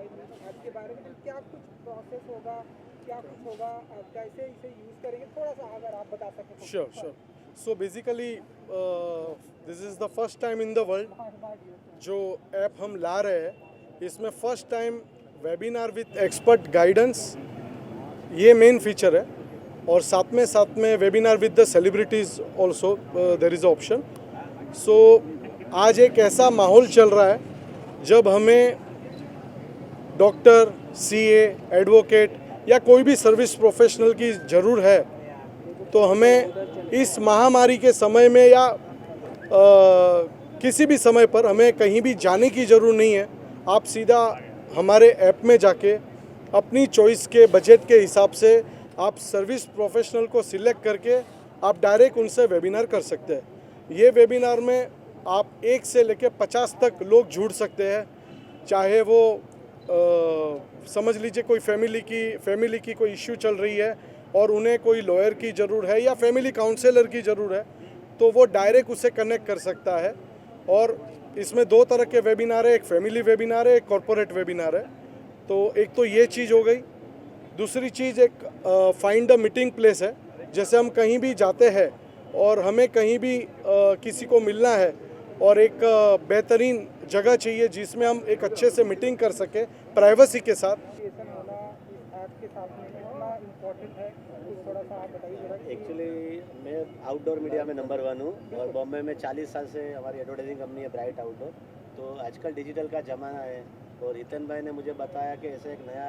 App के बारे में, तो क्या कुछ प्रोसेस होगा, क्या कुछ होगा, कैसे इसे यूज़ करेंगे, थोड़ा सा अगर आप बता सकें तो। Sure, sure. So basically, this is the first time in the world जो ऐप हम ला रहे हैं, इसमें first time webinar with expert guidance, ये मेन फीचर है। और साथ में webinar with the celebrities also there is option. So आज एक ऐसा माहौल चल रहा है जब हमें डॉक्टर, सीए, एडवोकेट या कोई भी सर्विस प्रोफेशनल की ज़रूर है, तो हमें इस महामारी के समय में या किसी भी समय पर हमें कहीं भी जाने की ज़रूरत नहीं है। आप सीधा हमारे ऐप में जाके अपनी चॉइस के बजट के हिसाब से आप सर्विस प्रोफेशनल को सिलेक्ट करके आप डायरेक्ट उनसे वेबिनार कर सकते हैं। ये वेबिनार में आप 1 से लेकर 50 तक लोग जुड़ सकते हैं, चाहे वो समझ लीजिए कोई फैमिली की कोई इश्यू चल रही है और उन्हें कोई लॉयर की ज़रूरत है या फैमिली काउंसलर की ज़रूरत है, तो वो डायरेक्ट उसे कनेक्ट कर सकता है। और इसमें 2 तरह के वेबिनार है, एक फैमिली वेबिनार है, एक कॉरपोरेट वेबिनार है। तो एक तो ये चीज़ हो गई। दूसरी चीज़ एक फाइंड द मीटिंग प्लेस है। जैसे हम कहीं भी जाते हैं और हमें कहीं भी किसी को मिलना है और एक बेहतरीन जगह चाहिए जिसमें हम एक अच्छे से मीटिंग कर सकें प्राइवेसी के साथ। एसोसिएशन होना इस ऐप के साथ में कितना इम्पोर्टेंट है, कुछ थोड़ा सा आप बताइए जरा। एक्चुअली मैं आउटडोर मीडिया में नंबर 1 हूँ और बॉम्बे में 40 साल से हमारी एडवर्टाइजिंग कंपनी है ब्राइट आउटडोर। तो आजकल डिजिटल का ज़माना है और हितन भाई ने मुझे बताया कि ऐसे एक नया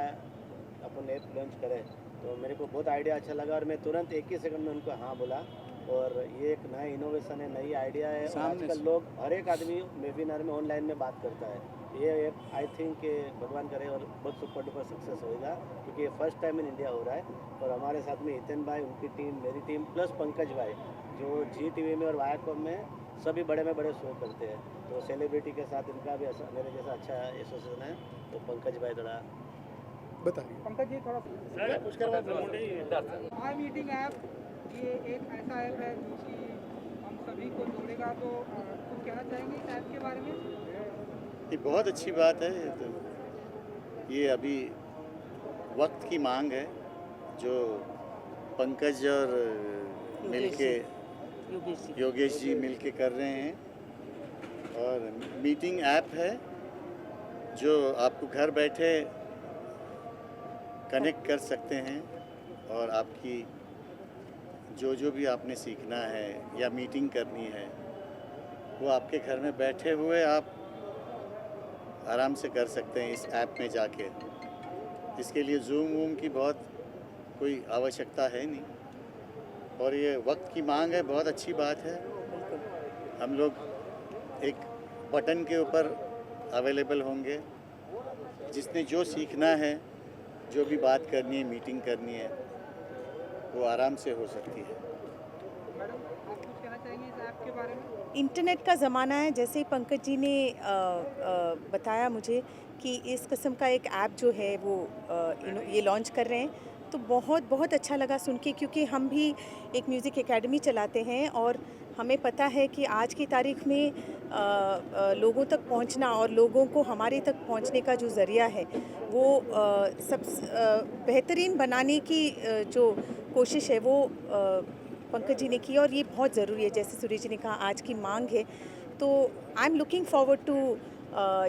अपन ऐप लॉन्च करें, तो मेरे को बहुत आइडिया अच्छा लगा और मैं तुरंत 1 ही सेकंड में उनको हाँ बोला। और ये एक नया इनोवेशन है, नई आइडिया है। और आजकल लोग हर एक आदमी वेबिनार में ऑनलाइन में बात करता है। ये ऐप आई थिंक भगवान करे और बहुत सुपर डुपर सक्सेस होएगा, क्योंकि ये फर्स्ट टाइम इन इंडिया हो रहा है। और हमारे साथ में हितन भाई, उनकी टीम, मेरी टीम प्लस पंकज भाई जो जी टीवी में और वायाकॉम में सभी बड़े में बड़े शो करते हैं। तो सेलिब्रिटी के साथ इनका भी मेरे जैसा अच्छा एसोसिएशन है। तो पंकज भाई थोड़ा बताइए। पंकज जी थोड़ा माई मीटिंग ऐप, ये एक ऐसा ऐप है जो कि हम सभी को जोड़ेगा, तो कुछ कहना चाहेंगे इस ऐप के बारे में? ये बहुत अच्छी बात है। तो ये अभी वक्त की मांग है जो पंकज और मिलके योगेश जी मिलके कर रहे हैं। और मीटिंग ऐप है जो आपको घर बैठे कनेक्ट कर सकते हैं और आपकी जो भी आपने सीखना है या मीटिंग करनी है वो आपके घर में बैठे हुए आप आराम से कर सकते हैं इस ऐप में जाके। इसके लिए जूम की बहुत कोई आवश्यकता है नहीं और ये वक्त की मांग है, बहुत अच्छी बात है। हम लोग एक बटन के ऊपर अवेलेबल होंगे, जिसने जो सीखना है, जो भी बात करनी है, मीटिंग करनी है, वो आराम से हो सकती है। मैडम आप कुछ कहना चाहेंगे इस ऐप के बारे में? इंटरनेट का ज़माना है, जैसे ही पंकज जी ने बताया मुझे कि इस किस्म का एक ऐप जो है वो ये लॉन्च कर रहे हैं, तो बहुत बहुत अच्छा लगा सुन के, क्योंकि हम भी एक म्यूज़िक एकेडमी चलाते हैं और हमें पता है कि आज की तारीख में लोगों तक पहुंचना और लोगों को हमारे तक पहुंचने का जो ज़रिया है वो सब बेहतरीन बनाने की जो कोशिश है वो पंकज जी ने की और ये बहुत ज़रूरी है। जैसे सुरेश जी ने कहा, आज की मांग है, तो I am looking forward to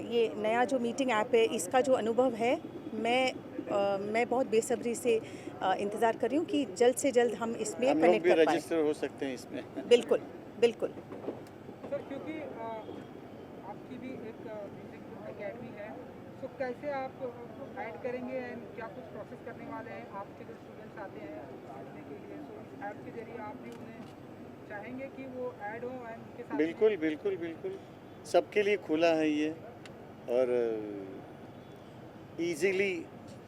ये नया जो मीटिंग ऐप है, इसका जो अनुभव है, मैं बहुत बेसब्री से इंतज़ार कर रही हूँ कि जल्द से जल्द हम इसमें हम लोग कनेक्ट भी कर पाएँ। रजिस्टर हो सकते हैं इसमें। बिल्कुल बिल्कुल। सर क्योंकि आपकी भी एक म्यूजिक एकेडमी है, तो कैसे आप ऐड करेंगे एंड क्या कुछ प्रोसेस करने वाले हैं? आपके जो स्टूडेंट्स आते हैं सीखने के लिए, तो इस ऐप के जरिए आप भी उन्हें चाहेंगे कि वो ऐड हो एंड उनके साथ बिल्कुल बिल्कुल बिल्कुल, सबके लिए खुला है ये और इजीली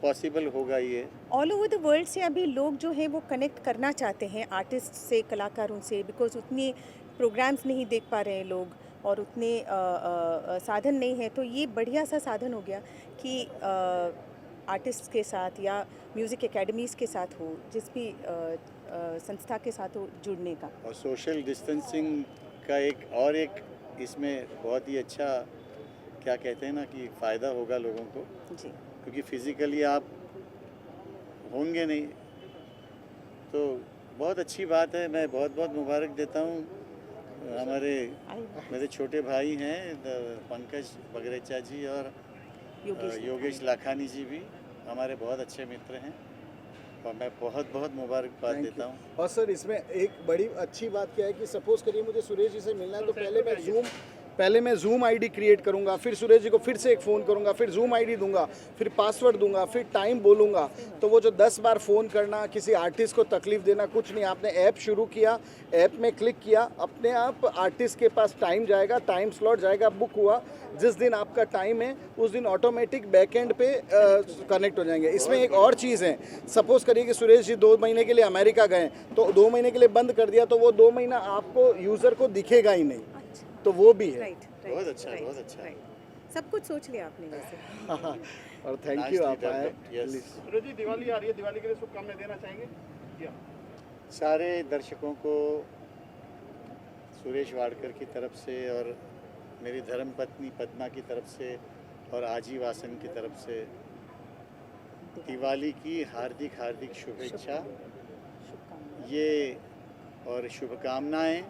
पॉसिबल होगा ये। ऑल ओवर द वर्ल्ड से अभी लोग जो हैं वो कनेक्ट करना चाहते हैं आर्टिस्ट से, कलाकारों से, बिकॉज उतने प्रोग्राम्स नहीं देख पा रहे हैं लोग और उतने साधन नहीं है। तो ये बढ़िया सा साधन हो गया कि आर्टिस्ट के साथ या म्यूज़िक एकेडमीज़ के साथ हो, जिस भी संस्था के साथ हो, जुड़ने का। और सोशल डिस्टेंसिंग का एक इसमें बहुत ही अच्छा क्या कहते हैं ना कि फ़ायदा होगा लोगों को, जी क्योंकि फिज़िकली आप होंगे नहीं। तो बहुत अच्छी बात है, मैं बहुत बहुत मुबारक देता हूँ हमारे मेरे छोटे भाई हैं पंकज बगरेचा जी और योगेश लाखानी जी भी हमारे बहुत अच्छे मित्र हैं, और मैं बहुत बहुत मुबारकबाद Thank देता you. हूँ। और सर इसमें एक बड़ी अच्छी बात क्या है कि सपोज करिए मुझे सुरेश जी से मिलना है तो पहले मैं जूम आईडी क्रिएट करूंगा, फिर सुरेश जी को फिर से एक फ़ोन करूंगा, फिर जूम आईडी दूंगा, फिर पासवर्ड दूंगा, फिर टाइम बोलूंगा। तो वो जो 10 बार फ़ोन करना, किसी आर्टिस्ट को तकलीफ देना, कुछ नहीं। आपने ऐप शुरू किया, ऐप में क्लिक किया, अपने आप आर्टिस्ट के पास टाइम जाएगा, टाइम स्लॉट जाएगा, बुक हुआ, जिस दिन आपका टाइम है उस दिन ऑटोमेटिक बैकएंड पे कनेक्ट हो जाएंगे। इसमें एक और चीज़ है, सपोज करिए कि सुरेश जी 2 महीने के लिए अमेरिका गए, तो 2 महीने के लिए बंद कर दिया तो वो 2 महीना आपको यूज़र को दिखेगा ही नहीं, तो वो भी है। राइट बहुत अच्छा, बहुत अच्छा। सब कुछ सोच लिया आपने वैसे। और थैंक यू आप आए। यस। जी दिवाली आ रही है, दिवाली के लिए शुभकामनाएं देना चाहेंगे? जी हाँ। सारे दर्शकों को सुरेश वाडकर की तरफ से और मेरी धर्मपत्नी पद्मा की तरफ से और आजीवासन की तरफ से दिवाली की हार्दिक हार्दिक शुभेच्छा ये और शुभकामनाएं,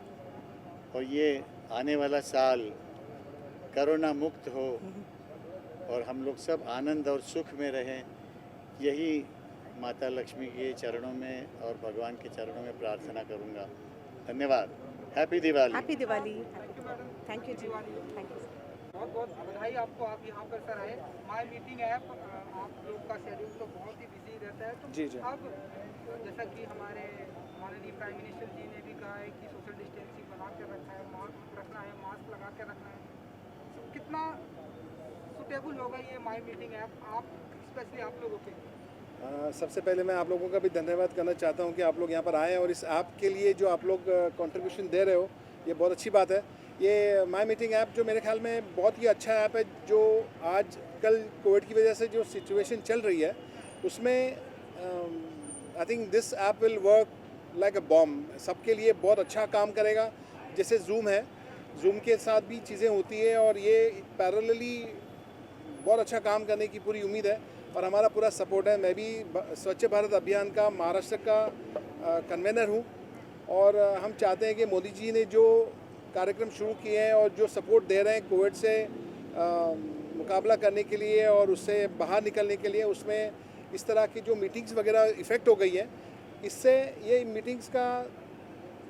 और ये आने वाला साल कोरोना मुक्त हो और हम लोग सब आनंद और सुख में रहें, यही माता लक्ष्मी के चरणों में और भगवान के चरणों में प्रार्थना करूंगा। धन्यवाद। Happy Diwali. Happy Diwali. Thank you ji. Diwali. Thank you. बहुत बहुत बधाई आपको, आप यहाँ पर सर आए। माई मीटिंग ऐप, आप लोग का शेड्यूल तो बहुत ही बिजी रहता है, तो जी, जी। अब जैसा कि हमारे माननीय प्राइम मिनिस्टर जी ने भी कहा है कि सोशल डिस्टेंसिंग बना के रखना है, मास्क रखना है, मास्क लगा के रखना है, तो कितना सुटेबल होगा ये माई मीटिंग ऐप आप स्पेशली आप लोगों के लिए? सबसे पहले मैं आप लोगों का भी धन्यवाद करना चाहता हूं कि आप लोग यहाँ पर आए और इस ऐप के लिए जो आप लोग कंट्रीब्यूशन दे रहे हो, ये बहुत अच्छी बात है। ये माई मीटिंग ऐप जो मेरे ख्याल में बहुत ही अच्छा ऐप है, जो आज कल कोविड की वजह से जो सिचुएशन चल रही है उसमें I think this app will work like a bomb. सबके लिए बहुत अच्छा काम करेगा। जैसे जूम है, जूम के साथ भी चीज़ें होती है और ये पैरेलली बहुत अच्छा काम करने की पूरी उम्मीद है और हमारा पूरा सपोर्ट है। मैं भी स्वच्छ भारत अभियान का महाराष्ट्र का कन्वेनर हूँ और हम चाहते हैं कि मोदी जी ने जो कार्यक्रम शुरू किए हैं और जो सपोर्ट दे रहे हैं कोविड से मुकाबला करने के लिए और उससे बाहर निकलने के लिए, उसमें इस तरह की जो मीटिंग्स वगैरह इफ़ेक्ट हो गई है, इससे ये मीटिंग्स का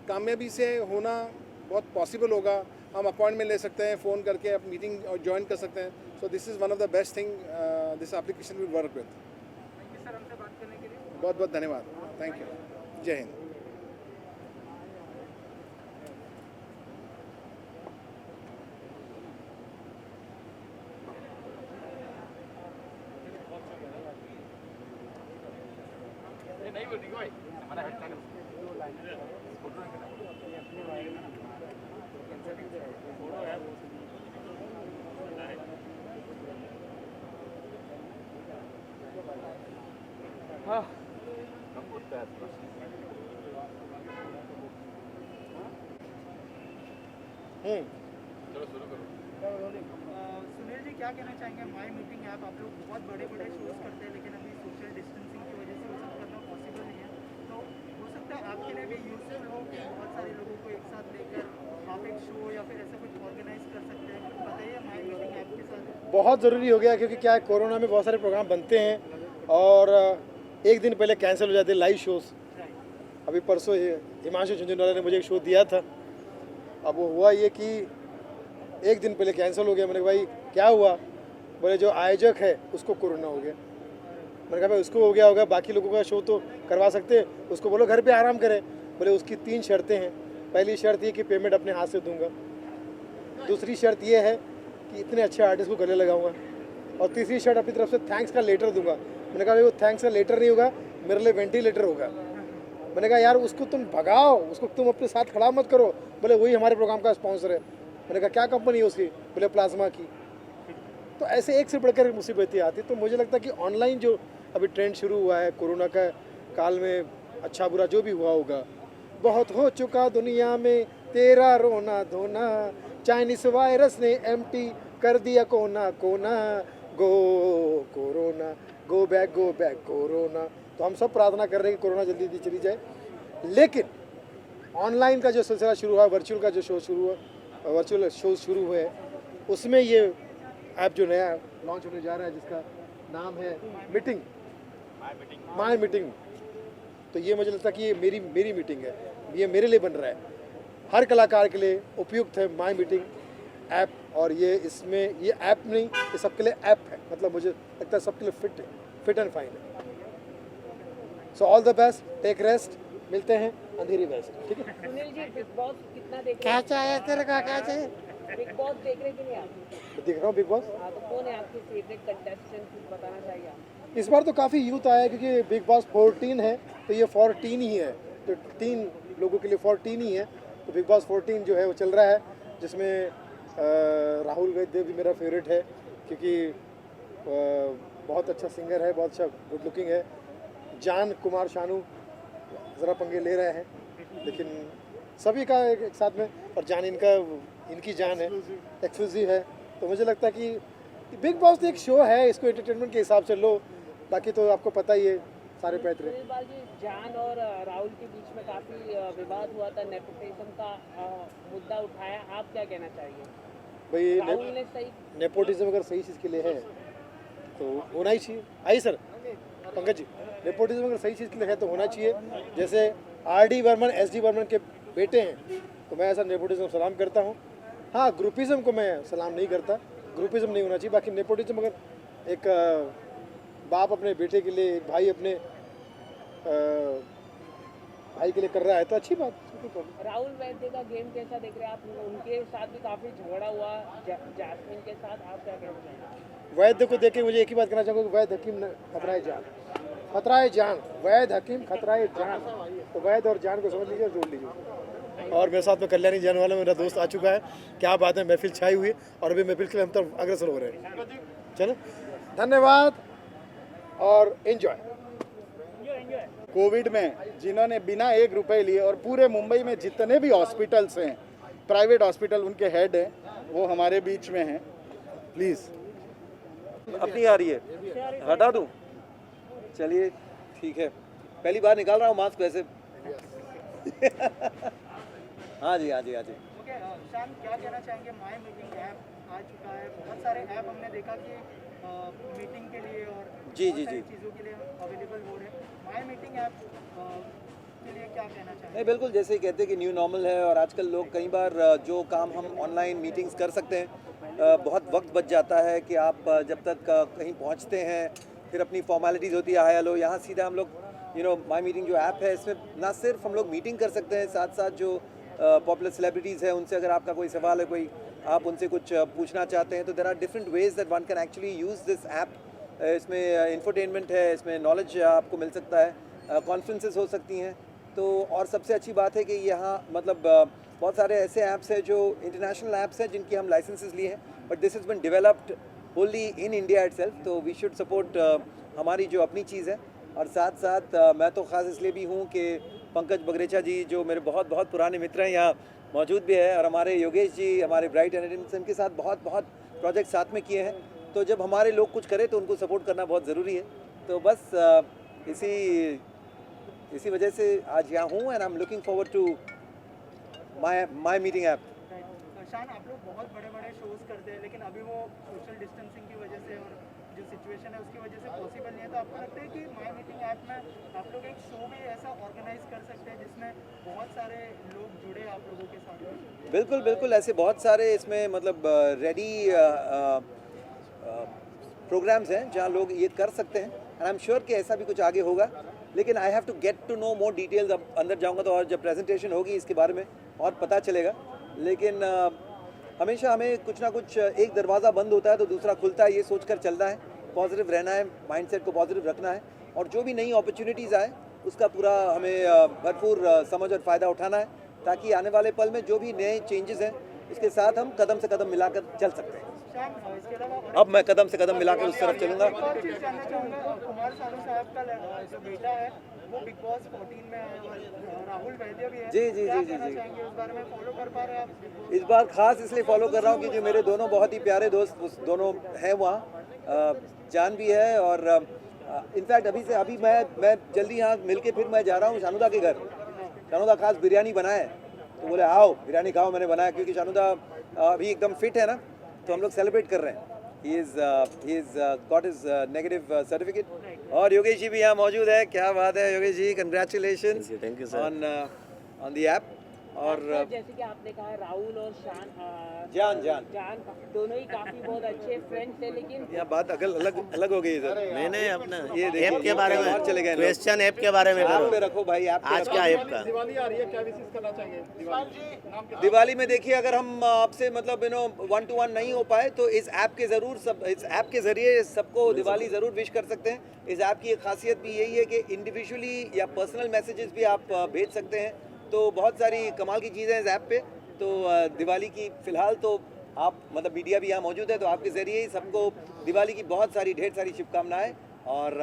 कामयाबी से होना बहुत पॉसिबल होगा। हम अपॉइंटमेंट ले सकते हैं, फ़ोन करके आप मीटिंग ज्वाइन कर सकते हैं। So this is one of the best thing this application will work with. Thank you sir हमसे बात करने के लिए। बहुत बहुत धन्यवाद। Thank you. जय हिंद। सुनील जी क्या कहना चाहेंगे? माई मीटिंग ऐप आप लोग बहुत बड़े बड़े शोज करते हैं, लेकिन अभी सोशल डिस्टेंसिंग की वजह से वो सब करना पॉसिबल नहीं है, तो हो सकता है आपके लिए भी यूजफुल हो कि बहुत सारे लोगों को एक साथ लेकर आप एक शो या फिर ऐसा कुछ ऑर्गेनाइज कर सकते हैं। कुछ बताइए माई मीटिंग ऐप के साथ। बहुत ज़रूरी हो गया, क्योंकि क्या है, कोरोना में बहुत सारे प्रोग्राम बनते हैं और एक दिन पहले कैंसिल हो जाते हैं लाइव शोज़। अभी परसों हिमांशु झुंझुनवाला ने मुझे एक शो दिया था, अब वो हुआ ये कि एक दिन पहले कैंसिल हो गया। मैंने कहा भाई क्या हुआ? बोले जो आयोजक है उसको कोरोना हो गया। मैंने कहा भाई उसको हो गया होगा, बाकी लोगों का शो तो करवा सकते हैं, उसको बोलो घर पे आराम करे। बोले उसकी 3 शर्तें हैं। पहली शर्त ये कि पेमेंट अपने हाथ से दूंगा, दूसरी शर्त ये है कि इतने अच्छे आर्टिस्ट को गले लगाऊंगा, और तीसरी शर्त अपनी तरफ से थैंक्स का लेटर दूंगा। मैंने कहा भाई वो थैंक्स का लेटर नहीं होगा, मेरे लिए वेंटिलेटर होगा। मैंने कहा यार उसको तुम भगाओ, उसको तुम अपने साथ खड़ा मत करो। बोले वही हमारे प्रोग्राम का स्पॉन्सर है। मैंने कहा क्या कंपनी है उसकी? बोले प्लाज्मा की। तो ऐसे एक से बढ़कर मुसीबतें आती। तो मुझे लगता है कि ऑनलाइन जो अभी ट्रेंड शुरू हुआ है कोरोना का काल में, अच्छा बुरा जो भी हुआ होगा, बहुत हो चुका दुनिया में तेरा रोना धोना, चाइनीस वायरस ने एम्प्टी कर दिया कोना कोना, गो कोरोना, गो बैक कोरोना। तो हम सब प्रार्थना कर रहे हैं कि कोरोना जल्दी जल्दी चली जाए। लेकिन ऑनलाइन का जो सिलसिला शुरू हुआ, वर्चुअल का जो शो शुरू हुआ, वर्चुअल शो शुरू हुए, उसमें ये ऐप जो नया लॉन्च होने जा रहा है जिसका नाम है मीटिंग, माय मीटिंग। तो ये मुझे लगता है कि ये मेरी मीटिंग है, ये मेरे लिए बन रहा है, हर कलाकार के लिए उपयुक्त है माय मीटिंग ऐप। और ये इसमें ये ऐप नहीं, ये सबके लिए ऐप है, मतलब मुझे लगता है सबके लिए फिट एंड फाइन है। So all the best, take rest, मिलते हैं अंधेरी वेस्ट, ठीक है। सुनील जी, बिग बॉस कितना देख रहे क्या चाहिए तेरे का, क्या चाहिए? हैं? बिग बॉस देख रहे कि नहीं आप? देख रहा हूँ बिग बॉस। हाँ, तो कौन है आपकी फेवरेट कंटेस्टेंट, कुछ बताना चाहिए आप? इस बार तो काफ़ी यूथ आया है क्योंकि बिग बॉस 14 है, तो ये 14 ही है, तो 3 लोगों के लिए 14 ही है। तो बिग बॉस 14 जो है वो चल रहा है, जिसमें राहुल वैद्य भी मेरा फेवरेट है क्योंकि बहुत अच्छा सिंगर है, बहुत अच्छा गुड लुकिंग है। जान कुमार शानू ज़रा पंगे ले रहे हैं, लेकिन सभी का एक साथ में, और जान इनकी जान है, एक्सक्लूसिव है। तो मुझे लगता है कि बिग बॉस एक शो है, इसको एंटरटेनमेंट के हिसाब से लो, बाकी तो आपको पता ही है सारे पैतरे। सुनील बाल जी, जान और राहुल के बीच में काफ़ी विवाद हुआ था, नेपोटिज्म का मुद्दा उठाया, आप क्या कहना चाहिए? भाई राहुल ने सही नेपोटिज्म अगर सही चीज़ के लिए है तो होना ही चाहिए। आइए सर, पंकज जी, नेपोटिज्म अगर सही चीज़ के लिए है तो होना चाहिए। जैसे आर.डी. बर्मन, एस.डी. बर्मन के बेटे हैं, तो मैं ऐसा नेपोटिज्म सलाम करता हूँ। हाँ, ग्रुपिज्म को मैं सलाम नहीं करता, ग्रुपिज्म नहीं होना चाहिए। बाकी नेपोटिज्म अगर एक बाप अपने बेटे के लिए, एक भाई अपने भाई के लिए कर रहा है तो अच्छी बात। राहुल वैद्य का गेम कैसा देख रहे हैं आप? उनके साथ भी काफ़ी झगड़ा हुआ जैस्मिन के साथ, आप क्या कहना चाहिए? वैद्य को देख के मुझे एक ही बात कहना चाहूँगा कि वैद हकीम खतराए जान, खतराए जान, वैद हकीम खतराए जान। तो वैद और जान को समझ लीजिए, जोड़ लीजिए। और मेरे साथ में कल्याणी जान वाला मेरा दोस्त आ चुका है। क्या बात है, महफिल छाई हुई है और अभी महफिल के लिए हम तो अग्रसर हो रहे हैं। चलो, धन्यवाद और एंजॉय। कोविड में जिन्होंने बिना 1 रुपए लिए, और पूरे मुंबई में जितने भी हॉस्पिटल्स हैं, प्राइवेट हॉस्पिटल, उनके हेड हैं, वो हमारे बीच में हैं। प्लीज़। अपनी आ रही है, हटा दूं? चलिए ठीक है, पहली बार निकाल रहा हूँ मास्क वैसे। हाँ जी, हाँ जी, हाँ जी। ओके, शान क्या कहना चाहेंगे? माय मीटिंग ऐप आ चुका है, बहुत सारे ऐप हमने देखा कि मीटिंग के लिए और जी, बहुत जी, सारी जी। चीज़ों के लिए अवेलेबल हो रहे हैं। माय मीटिंग ऐप के लिए क्या कहना चाहेंगे? नहीं, बिल्कुल, जैसे ही कहते हैं कि न्यू नॉर्मल है और आजकल लोग कई बार जो काम हम ऑनलाइन मीटिंग्स कर सकते हैं, बहुत वक्त बच जाता है कि आप जब तक कहीं पहुंचते हैं, फिर अपनी फॉर्मेलिटीज़ होती है, हाय हेलो, यहाँ सीधा हम लोग माय मीटिंग जो ऐप है, इसमें ना सिर्फ हम लोग मीटिंग कर सकते हैं, साथ साथ जो पॉपुलर सेलिब्रिटीज़ हैं उनसे अगर आपका कोई सवाल है, कोई आप उनसे कुछ पूछना चाहते हैं, तो there are different ways that one can actually use this app. इसमें इंफोटेनमेंट है, इसमें नॉलेज आपको मिल सकता है, कॉन्फ्रेंसेस हो सकती हैं। तो और सबसे अच्छी बात है कि यहाँ मतलब बहुत सारे ऐसे ऐप्स हैं जो इंटरनेशनल ऐप्स हैं जिनकी हम लाइसेंसेस लिए हैं, but this is been developed Holi in India itself. तो वी शुड सपोर्ट हमारी जो अपनी चीज़ है। और साथ साथ मैं तो ख़ास इसलिए भी हूँ कि पंकज बगरेचा जी जो मेरे बहुत बहुत पुराने मित्र हैं यहाँ मौजूद भी है, और हमारे योगेश जी, हमारे ब्राइट एंटरटेनमेंट के साथ बहुत बहुत प्रोजेक्ट साथ में किए हैं। तो जब हमारे लोग कुछ करें तो उनको सपोर्ट करना बहुत ज़रूरी है। तो बस इसी वजह से आज यहाँ हूँ, and I am looking forward to my meeting app. Shaan, आप लोग बहुत बड़े बड़े शोज करते हैं, लेकिन अभी वो सोशल डिस्टेंसिंग की वजह से और जो सिचुएशन है उसकी वजह से पॉसिबल नहीं है। तो आपको लगता है कि माय मीटिंग ऐप में आप लोग एक शो भी ऐसा ऑर्गेनाइज कर सकते हैं जिसमें बहुत सारे लोग जुड़े आप लोगों के साथ? बिल्कुल बिल्कुल, ऐसे बहुत सारे इसमें मतलब रेडी प्रोग्राम्स हैं जहाँ लोग ये कर सकते हैं, एंड आई एम श्योर कि ऐसा भी कुछ आगे होगा। लेकिन I have to get to know more details. अब अंदर जाऊँगा तो और जब प्रेजेंटेशन होगी इसके बारे में और पता चलेगा। लेकिन हमेशा हमें कुछ ना कुछ, एक दरवाज़ा बंद होता है तो दूसरा खुलता है, ये सोचकर चलना है, पॉजिटिव रहना है, माइंडसेट को पॉजिटिव रखना है, और जो भी नई अपॉर्चुनिटीज़ आए उसका पूरा हमें भरपूर समझ और फ़ायदा उठाना है, ताकि आने वाले पल में जो भी नए चेंजेस हैं उसके साथ हम कदम से कदम मिलाकर चल सकते हैं। अब मैं कदम से कदम मिला के उस तरफ चलूँगा। और चीज़ जानना चाहूँगा, कुमार सानू साहब का जो बेटा है वो बिग बॉस 14 में है और राहुल वैद्य भी है। जी, जी, क्या जी, जी, कहना जी। चाहेंगे, उस बारे में फॉलो कर पा रहे हैं आप? इस बार खास इसलिए फॉलो कर रहा हूँ क्योंकि मेरे दोनों बहुत ही प्यारे दोस्त उस दोनों हैं वहाँ, जान भी है और इनफैक्ट अभी मैं जल्दी यहाँ मिलके फिर मैं जा रहा हूँ शानुदा के घर। शानुदा खास बिरयानी बनाए तो बोले आओ बिरयानी खाओ, मैंने बनाया क्योंकि शानुदा अभी एकदम फिट है ना, तो हम लोग सेलिब्रेट कर रहे हैं। He is got his negative certificate और योगेश जी भी यहाँ मौजूद है। क्या बात है Yogesh ji, congratulations thank you sir. On the app. और सर, जैसे कि आपने कहा है राहुल और जान जान दोनों ही काफी बहुत अच्छे फ्रेंड्स थे, लेकिन यहाँ बात अलग हो गई सर। मैंने अपना ये देखिए, ऐप के बारे में और चले गए लोग। क्वेश्चन ऐप के बारे में ऐप करो। पे रखो भाई, ऐप पे आज रखो। क्या ऐप का? दिवाली आ रही है, क्या विशेष करना चाहेंगे? दिवाली में देखिए अगर हम आपसे मतलब 1 to 1 नहीं हो पाए तो इस ऐप के जरिए सबको दिवाली ज़रूर विश कर सकते हैं। इस ऐप की एक खासियत भी यही है कि इंडिविजुअली या पर्सनल मैसेजेस भी आप भेज सकते हैं, तो बहुत सारी कमाल की चीज़ें हैं इस ऐप पे। तो दिवाली की फ़िलहाल तो आप मतलब मीडिया भी यहाँ मौजूद है तो आपके ज़रिए ही सबको दिवाली की ढेर सारी शुभकामनाएं। और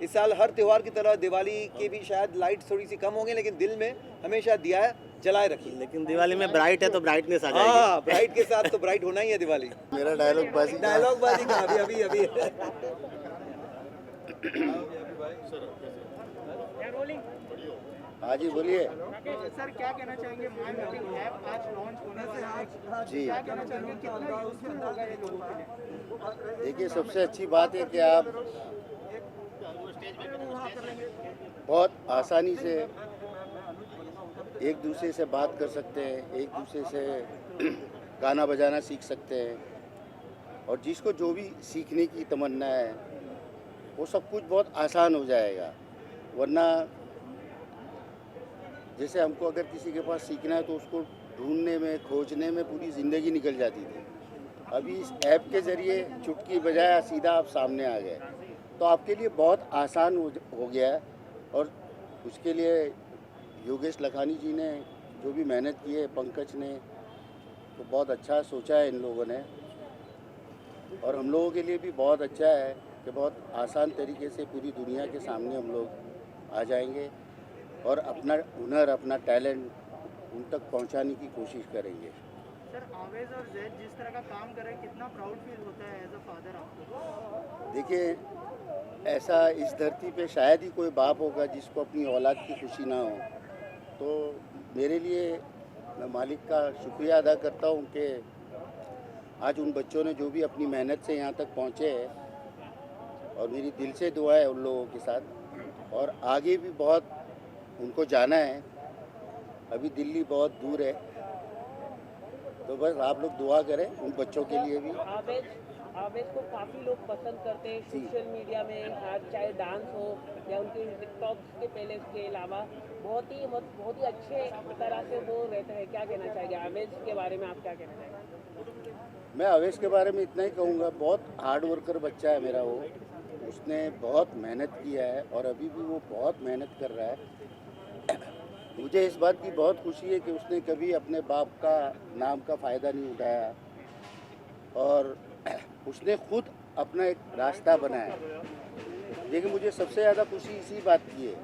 इस साल हर त्यौहार की तरह दिवाली के भी शायद लाइट्स थोड़ी सी कम होंगे, लेकिन दिल में हमेशा दिया जलाए रखिए। लेकिन दिवाली में ब्राइट है तो ब्राइटनेस आ जाएगी। हाँ, ब्राइट के साथ तो ब्राइट होना ही है दिवाली। मेरा डायलॉग बाजी का अभी हाँ जी बोलिए। सर क्या कहना चाहेंगे, माय मीटिंग ऐप आज लॉन्च होने से जी क्या कहना चाहेंगे, कितना यूजफुल होगा ये लोगों के लिए? देखिए सबसे अच्छी बात है कि आप बहुत आसानी से एक दूसरे से बात कर सकते हैं, एक दूसरे से गाना बजाना सीख सकते हैं और जिसको जो भी सीखने की तमन्ना है वो सब कुछ बहुत आसान हो जाएगा। वरना जैसे हमको अगर किसी के पास सीखना है तो उसको ढूंढने में खोजने में पूरी ज़िंदगी निकल जाती थी। अभी इस ऐप के ज़रिए चुटकी बजाया सीधा आप सामने आ गए, तो आपके लिए बहुत आसान हो गया है। और उसके लिए योगेश लखानी जी ने जो भी मेहनत की है, पंकज ने, तो बहुत अच्छा सोचा है इन लोगों ने। और हम लोगों के लिए भी बहुत अच्छा है कि बहुत आसान तरीके से पूरी दुनिया के सामने हम लोग आ जाएंगे और अपना हुनर, अपना टैलेंट उन तक पहुंचाने की कोशिश करेंगे। सर आवेज और जैद जिस तरह का काम कर रहे हैं, कितना प्राउड फील होता है एज अ फादर आपको? देखिए ऐसा इस धरती पे शायद ही कोई बाप होगा जिसको अपनी औलाद की खुशी ना हो। तो मेरे लिए मैं मालिक का शुक्रिया अदा करता हूँ कि आज उन बच्चों ने जो भी अपनी मेहनत से यहाँ तक पहुँचे हैं और मेरी दिल से दुआ है उन लोगों के साथ। और आगे भी बहुत उनको जाना है, अभी दिल्ली बहुत दूर है, तो बस आप लोग दुआ करें उन बच्चों के लिए भी। आवेश को काफ़ी लोग पसंद करते हैं सोशल मीडिया में, चाहे डांस हो या उनके टिकटॉक के पहले उसके अलावा बहुत ही अच्छे तरह से वो रहता है। क्या कहना चाहेंगे आवेश के बारे में, आप क्या कहना चाहेंगे? मैं आवेश के बारे में इतना ही कहूँगा, बहुत हार्ड वर्कर बच्चा है मेरा वो। उसने बहुत मेहनत किया है और अभी भी वो बहुत मेहनत कर रहा है। मुझे इस बात की बहुत खुशी है कि उसने कभी अपने बाप का नाम का फ़ायदा नहीं उठाया और उसने खुद अपना एक रास्ता बनाया। लेकिन मुझे सबसे ज़्यादा खुशी इसी बात की है,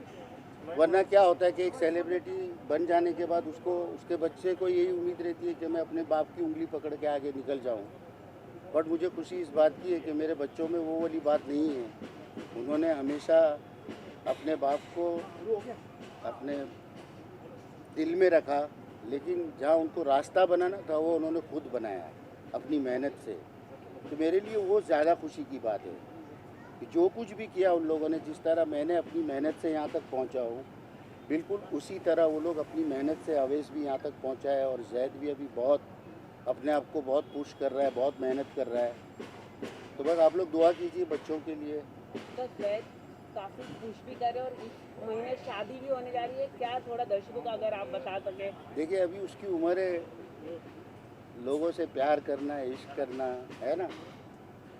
वरना क्या होता है कि एक सेलिब्रिटी बन जाने के बाद उसको, उसके बच्चे को यही उम्मीद रहती है कि मैं अपने बाप की उंगली पकड़ के आगे निकल जाऊं। बट मुझे खुशी इस बात की है कि मेरे बच्चों में वो वाली बात नहीं है। उन्होंने हमेशा अपने बाप को अपने दिल में रखा, लेकिन जहाँ उनको रास्ता बनाना था वो उन्होंने खुद बनाया अपनी मेहनत से। तो मेरे लिए वो ज़्यादा खुशी की बात है कि जो कुछ भी किया उन लोगों ने, जिस तरह मैंने अपनी मेहनत से यहाँ तक पहुँचा हूँ, बिल्कुल उसी तरह वो लोग अपनी मेहनत से अवेश भी यहाँ तक पहुँचा है। और जैद भी अभी बहुत अपने आप को बहुत पुश कर रहा है, बहुत मेहनत कर रहा है। तो बस आप लोग दुआ कीजिए बच्चों के लिए। तो जैद काफ़ी खुश भी कर रहे और इस महीने शादी भी होने जा रही है, क्या थोड़ा दर्शकों का अगर आप बता सकें? देखिए अभी उसकी उम्र है, लोगों से प्यार करना, इश्क करना है ना।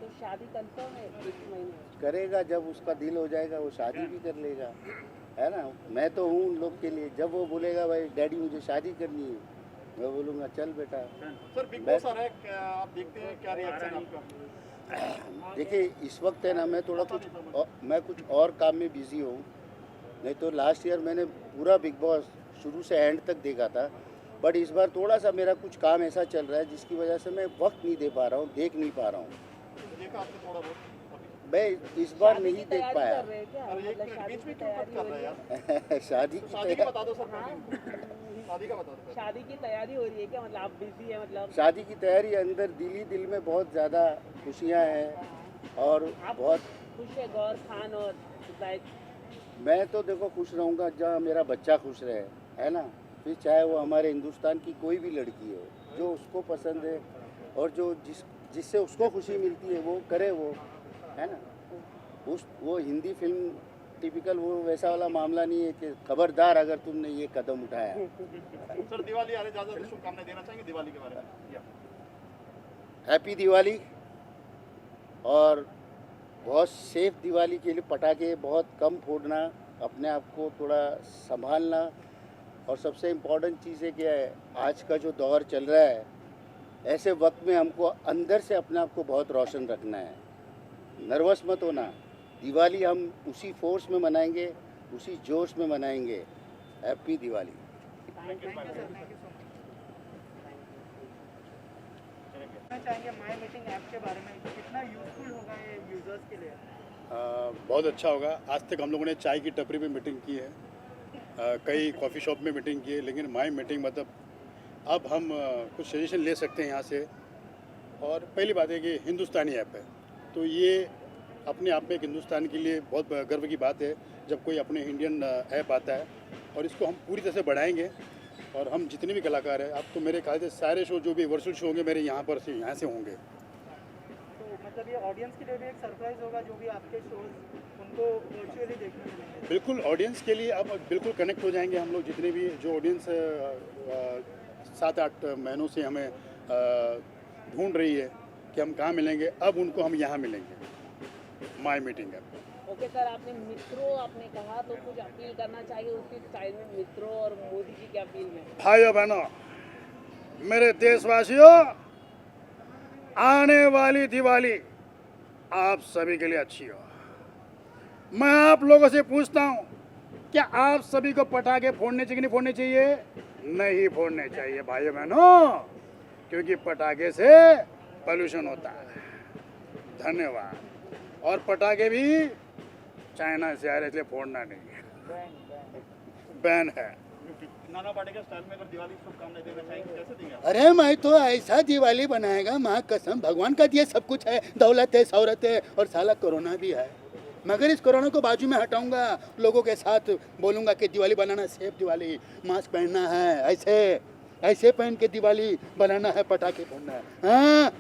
तो शादी कंफर्म है इस महीने? करेगा, जब उसका दिल हो जाएगा वो शादी भी कर लेगा, है ना। मैं तो हूँ उन लोग के लिए, जब वो बोलेगा भाई डैडी मुझे शादी करनी है, मैं बोलूँगा चल बेटा। सर बिग मैं- बॉस आ रहा है, आप देखते हैं क्या रिएक्शन आपका? देखिए इस वक्त है ना मैं थोड़ा मैं कुछ और काम में बिजी हूँ। नहीं तो लास्ट ईयर मैंने पूरा बिग बॉस शुरू से एंड तक देखा था, बट इस बार थोड़ा सा मेरा कुछ काम ऐसा चल रहा है जिसकी वजह से मैं वक्त नहीं दे पा रहा हूँ, देख नहीं पा रहा हूँ। देखा आपने थोड़ा बहुत? मैं इस बार शादी नहीं की देख तैयारी पाया। कर रहे हैं क्या? अरे एक मतलब मिनट, शादी बीच की में क्यों तैयारी कट कर हो रहे रही हैं है? यार? शादी की शादी का तैयारी बता दो सर। हाँ, शादी का बता दो सर। शादी की तैयारी हो रही है क्या? मतलब आप बिजी है मतलब? शादी की तैयारी अंदर दिल में बहुत ज़्यादा खुशियाँ हैं और आप बहुत खुश है गौर खान और लाइक? मैं तो देखो खुश रहूँगा जहाँ मेरा बच्चा खुश रहे, है ना। फिर चाहे वो हमारे हिंदुस्तान की कोई भी लड़की हो, जो उसको पसंद है और जो जिससे उसको खुशी मिलती है वो करे, वो है ना। वो हिंदी फिल्म टिपिकल वो वैसा वाला मामला नहीं है कि खबरदार अगर तुमने ये कदम उठाया। सर दिवाली आ रही है, ज़्यादा शुभकामनाएं देना चाहेंगे दिवाली के बारे में? या हैप्पी दिवाली, और बहुत सेफ दिवाली के लिए पटाखे बहुत कम फोड़ना, अपने आप को थोड़ा संभालना, और सबसे इम्पोर्टेंट चीज़ है कि आज का जो दौर चल रहा है, ऐसे वक्त में हमको अंदर से अपने आप को बहुत रोशन रखना है। नर्वस मत होना, दिवाली हम उसी फोर्स में मनाएंगे, उसी जोश में मनाएंगे। Happy Diwali. Thank you sir, thank you so much. मैं चाहेंगे माई मीटिंग ऐप के बारे में, कितना यूजफुल होगा ये यूजर्स के लिए? बहुत अच्छा होगा। आज तक हम लोगों ने चाय की टपरी पे मीटिंग की है, कई कॉफ़ी शॉप में मीटिंग की है, लेकिन माई मीटिंग मतलब अब हम कुछ सजेशन ले सकते हैं यहाँ से। और पहली बात है कि हिंदुस्तानी ऐप है, तो ये अपने आप में एक हिंदुस्तान के लिए बहुत गर्व की बात है जब कोई अपने इंडियन ऐप आता है, और इसको हम पूरी तरह से बढ़ाएंगे। और हम जितने भी कलाकार हैं, अब तो मेरे ख्याल से सारे शो जो भी वर्चुअल शो होंगे मेरे यहाँ से होंगे। तो मतलब ये ऑडियंस के लिए भी एक सरप्राइज होगा, जो भी आपके शोज उनको वर्चुअली देखने मिलेंगे। बिल्कुल ऑडियंस के लिए अब बिल्कुल कनेक्ट हो जाएंगे हम लोग। जितने भी जो ऑडियंस 7-8 महीनों से हमें ढूंढ रही है कि हम कहाँ मिलेंगे, अब उनको हम यहाँ मिलेंगे माई मीटिंग ऐप। ओके सर, आपने कहा तो कुछ अपील करना चाहिए उसी स्टाइल में मित्रों और मोदी जी की अपील में? भाइयों बहनों, मेरे देशवासियों, आने वाली दिवाली आप सभी के लिए अच्छी हो। मैं आप लोगों से पूछता हूँ, क्या आप सभी को पटाखे फोड़ने चाहिए कि नहीं फोड़ने चाहिए? नहीं फोड़ने चाहिए भाइयों बहनों, क्योंकि पटाखे से पोल्यूशन होता है। धन्यवाद। और पटाखे भी चाइना से आ रहे, इसलिए फोड़ना नहीं है, बैन है। नाना पाटेकर स्टाइल में अगर दिवाली की शुभकामनाएं देना चाहेंगे, कैसे देंगे आप? अरे मैं तो ऐसा दिवाली बनाएगा, माँ कसम, भगवान का दिया सब कुछ है, दौलत है, शौहरत है, और साला कोरोना भी है। मगर इस कोरोना को बाजू में हटाऊंगा, लोगों के साथ बोलूँगा कि दिवाली बनाना सेफ दिवाली, मास्क पहनना है, ऐसे पहन के दिवाली बनाना है, पटाखे फोड़ना है। हाँ,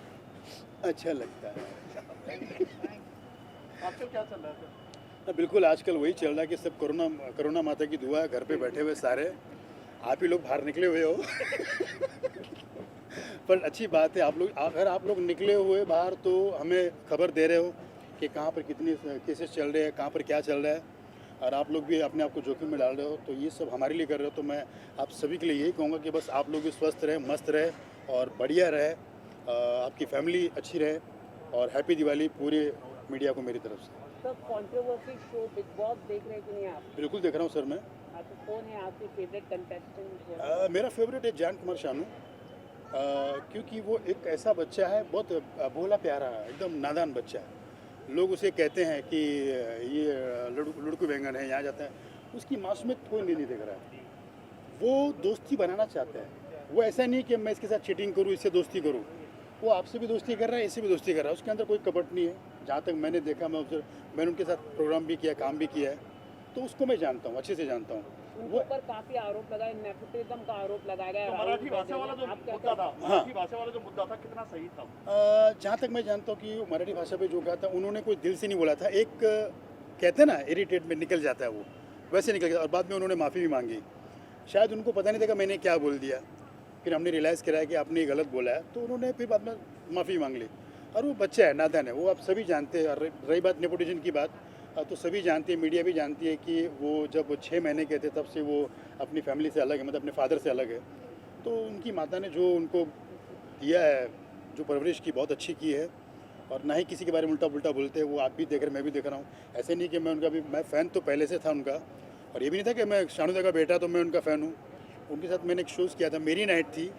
अच्छा लगता है। आजकल क्या चल रहा है सर? बिल्कुल आजकल वही चल रहा है कि सब कोरोना माता की दुआ है, घर पे बैठे हुए सारे। आप ही लोग बाहर निकले हुए हो पर अच्छी बात है, अगर आप लोग निकले हुए बाहर तो हमें खबर दे रहे हो कि कहाँ पर कितनी केसेस चल रहे हैं, कहाँ पर क्या चल रहा है, और आप लोग भी अपने आप को जोखिम में डाल रहे हो, तो ये सब हमारे लिए कर रहे हो। तो मैं आप सभी के लिए यही कहूँगा कि बस आप लोग भी स्वस्थ रहे, मस्त रहे और बढ़िया रहे, आपकी फैमिली अच्छी रहे, और हैप्पी दिवाली पूरे मीडिया को मेरी तरफ से। Sir controversy show big boss देख रहे हैं कि नहीं आप? बिल्कुल देख रहा हूँ सर मैं। तो कौन है आपके फेवरेट कंटेस्टेंट? मेरा फेवरेट है जान कुमार शानू, क्योंकि वो एक ऐसा बच्चा है, बहुत भोला प्यारा, एकदम नादान बच्चा है। लोग उसे कहते हैं कि ये लड़कू बैंगन है, यहाँ जाता है, उसकी मासूमियत कोई नहीं देख रहा है। वो दोस्ती बनाना चाहता है, वो ऐसा नहीं कि मैं इसके साथ चीटिंग करूँ, इससे दोस्ती करूँ। वो आपसे भी दोस्ती कर रहा है, इससे भी दोस्ती कर रहा है, उसके अंदर कोई कपट नहीं है। जहाँ तक मैंने देखा, मैंने उनके साथ प्रोग्राम भी किया, काम भी किया है, तो उसको मैं जानता हूँ, अच्छे से जानता हूँ। उनके ऊपर काफी आरोप लगाए, नेपोटिज्म का आरोप लगाया गया। तो मराठी भाषा वाला जो मुद्दा था, मराठी भाषा वाला जो मुद्दा था, कितना सही था? जहाँ तक मैं जानता हूँ कि वो मराठी भाषा पे जो कहा था, उन्होंने कोई दिल से नहीं बोला था। एक कहते हैं ना, इरिटेट में निकल जाता है, वो वैसे निकल गया, और बाद में उन्होंने माफ़ी भी मांगी। शायद उनको पता नहीं था कि मैंने क्या बोल दिया, फिर हमने रियलाइज़ कराया कि आपने गलत बोला है, तो उन्होंने फिर बाद में माफ़ी मांग ली। और वो बच्चा है, नादान है, वो आप सभी जानते हैं। और रही बात नेपोटिज्म की बात, तो सभी जानते हैं, मीडिया भी जानती है कि वो जब 6 महीने के थे तब से वो अपनी फैमिली से अलग है, मतलब अपने फादर से अलग है। तो उनकी माता ने जो उनको दिया है, जो परवरिश की बहुत अच्छी की है, और ना ही किसी के बारे में उल्टा पुल्टा बोलते हैं। वो आप भी देख रहे, मैं भी देख रहा हूँ। ऐसे नहीं कि मैं उनका भी, मैं फ़ैन तो पहले से था उनका, और ये भी नहीं था कि मैं शानुदा का बेटा तो मैं उनका फ़ैन हूँ। उनके साथ मैंने एक शोज़ किया था, मेरी नाइट थी,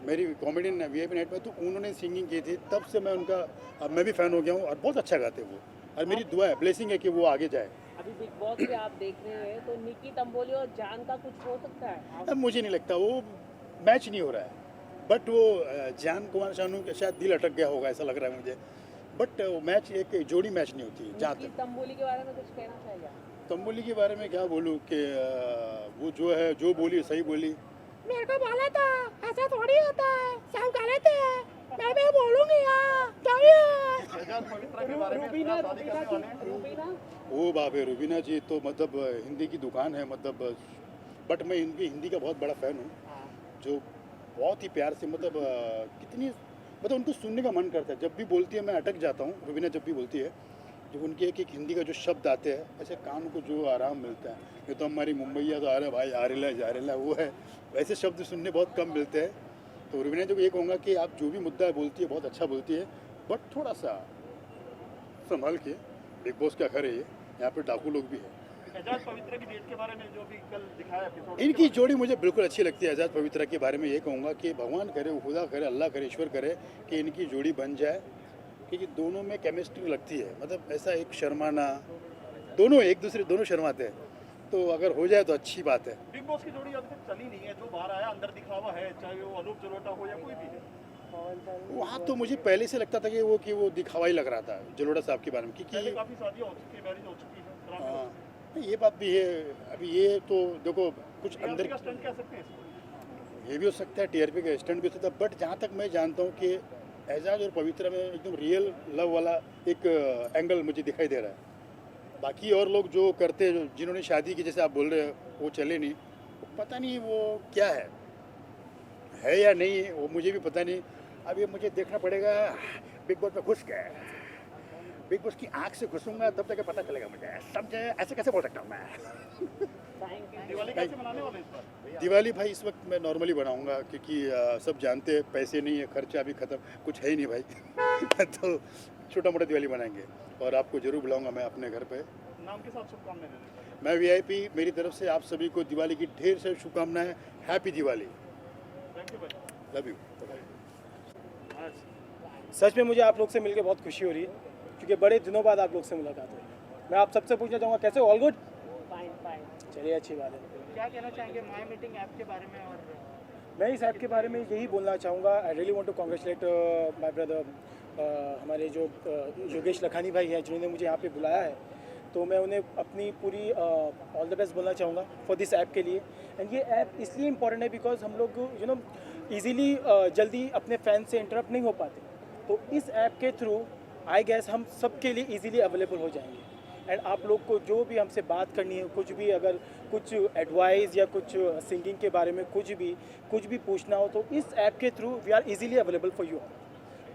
मेरी कॉमेडियन VIP नाइट में, तो उन्होंने सिंगिंग की थी, तब से मैं उनका, अब मैं भी फ़ैन हो गया हूँ, और बहुत अच्छा गाते वो, और मेरी दुआ है, ब्लेसिंग है कि वो आगे जाए। अभी बिग बॉस से आप देख रहे हैं तो निकी तंबोली और जान का कुछ हो सकता है? अब मुझे नहीं लगता, वो मैच नहीं हो रहा है, बट वो जान कुमार शानू के शायद दिल अटक गया होगा, ऐसा लग रहा है मुझे, बट मैच एक जोड़ी मैच नहीं होती जहाँ निकी तक। तंबोली के बारे में कुछ कहना चाहेगा? तंबोली के बारे में क्या बोलूँ कि वो जो है, जो बोली सही बोली। मेरे को बोला था ऐसा थोड़ी होता है, सब गलत है, मैं भी बोलूँगी यार, एजाज पवित्रा के बारे में रूबीना शादी करने वाले हैं। रूबीना ओ बाप रे, रुबीना जी तो मतलब हिंदी की दुकान है, मतलब, बट मैं इनकी हिंदी का बहुत बड़ा फ़ैन हूँ, जो बहुत ही प्यार से, मतलब कितनी, मतलब उनको सुनने का मन करता है। जब भी बोलती है मैं अटक जाता हूँ, रुबीना जब भी बोलती है, जब उनके एक एक हिंदी का जो शब्द आते हैं, ऐसे कान को जो आराम मिलता है। ये तो हमारी मुंबईया तो आ रहा भाई, आ रेला वो है, वैसे शब्द सुनने बहुत कम मिलते हैं। तो रुबीना जी को ये कहूँगा कि आप जो भी मुद्दा बोलती है बहुत अच्छा बोलती है, बट थोड़ा सा संभाल के, बिग बॉस का घर है ये, यहाँ पे डाकू लोग भी हैं। एजाज पवित्रा की डेट के बारे में जो भी कल दिखाया एपिसोड, इनकी जोड़ी मुझे बिल्कुल अच्छी लगती है। एजाज पवित्रा के बारे में ये कहूँगा कि भगवान करे, खुदा करे, अल्लाह करे, ईश्वर करे कि इनकी जोड़ी बन जाए, क्योंकि दोनों में केमिस्ट्री लगती है। मतलब ऐसा एक शर्माना, दोनों एक दूसरे, दोनों शर्माते हैं, तो अगर हो जाए तो अच्छी बात है। बिग बॉस की जोड़ी अभी तक चली नहीं है, जो बाहर आया अंदर दिखावा है, चाहे वो अनूप जलोटा हो या कोई भी है। वहाँ तो मुझे पहले से लगता था कि वो दिखावा ही लग रहा था जलोटा साहब के बारे में, पहले क्योंकि काफ़ी शादियाँ हो चुकी है, मैरिज हो चुकी है। हाँ, ये बात भी है। अभी ये तो देखो कुछ TRP अंदर, का स्टंट कह सकते हैं इसको। ये भी हो सकता है, TRP का स्टंट भी हो सकता है, बट जहाँ तक मैं जानता हूँ कि एजाज और पवित्रा में एकदम रियल लव वाला एक एंगल मुझे दिखाई दे रहा है। बाकी और लोग जो करते हैं, जिन्होंने शादी की, जैसे आप बोल रहे हो, वो चले नहीं, पता नहीं वो क्या है या नहीं है, वो मुझे भी पता नहीं। अब ये मुझे देखना पड़ेगा, बिग बॉस में घुस गए, बिग बॉस की आँख से घुसूंगा तब तक पता चलेगा मुझे, समझे? ऐसे कैसे बोल सकता हूँ मैं। दिवाली कैसे मनाने वाले इस बार? दिवाली भाई इस वक्त मैं नॉर्मली बनाऊंगा, क्योंकि सब जानते हैं पैसे नहीं है, खर्चा भी ख़त्म, कुछ है ही नहीं भाई तो छोटा मोटा दिवाली बनाएंगे, और आपको ज़रूर बुलाऊंगा मैं अपने घर पे। नाम के साथ शुभकामनाएं देते हैं। मैं VIP, मेरी तरफ से आप सभी को दिवाली की ढेर सारी शुभकामनाएं। हैप्पी दिवाली, थैंक यू भाई। Love you. सच में मुझे आप लोग से मिलकर बहुत खुशी हो रही है, क्योंकि बड़े दिनों बाद आप लोग से मुलाकात हुई है। मैं आप सबसे पूछना चाहूँगा, कैसे हो? All good? Fine fine. चलिए, अच्छी बात है। क्या कहना चाहेंगे माय मीटिंग ऐप के बारे में? और मैं इस ऐप के बारे में यही बोलना चाहूँगा, I really want to congratulate my brother, हमारे जो योगेश लखानी भाई हैं, जिन्होंने मुझे यहाँ पे बुलाया है, तो मैं उन्हें अपनी पूरी ऑल द बेस्ट बोलना चाहूँगा फॉर दिस ऐप के लिए। एंड ये ऐप इसलिए इम्पॉर्टेंट है बिकॉज हम लोग ईज़िली जल्दी अपने फैन से इंटरप्ट नहीं हो पाते, तो इस ऐप के थ्रू आई गेस हम सब के लिए ईज़िली अवेलेबल हो जाएंगे। एंड आप लोग को जो भी हमसे बात करनी है, कुछ भी, अगर कुछ एडवाइस या कुछ सिंगिंग के बारे में कुछ भी पूछना हो, तो इस ऐप के through we are easily available for you.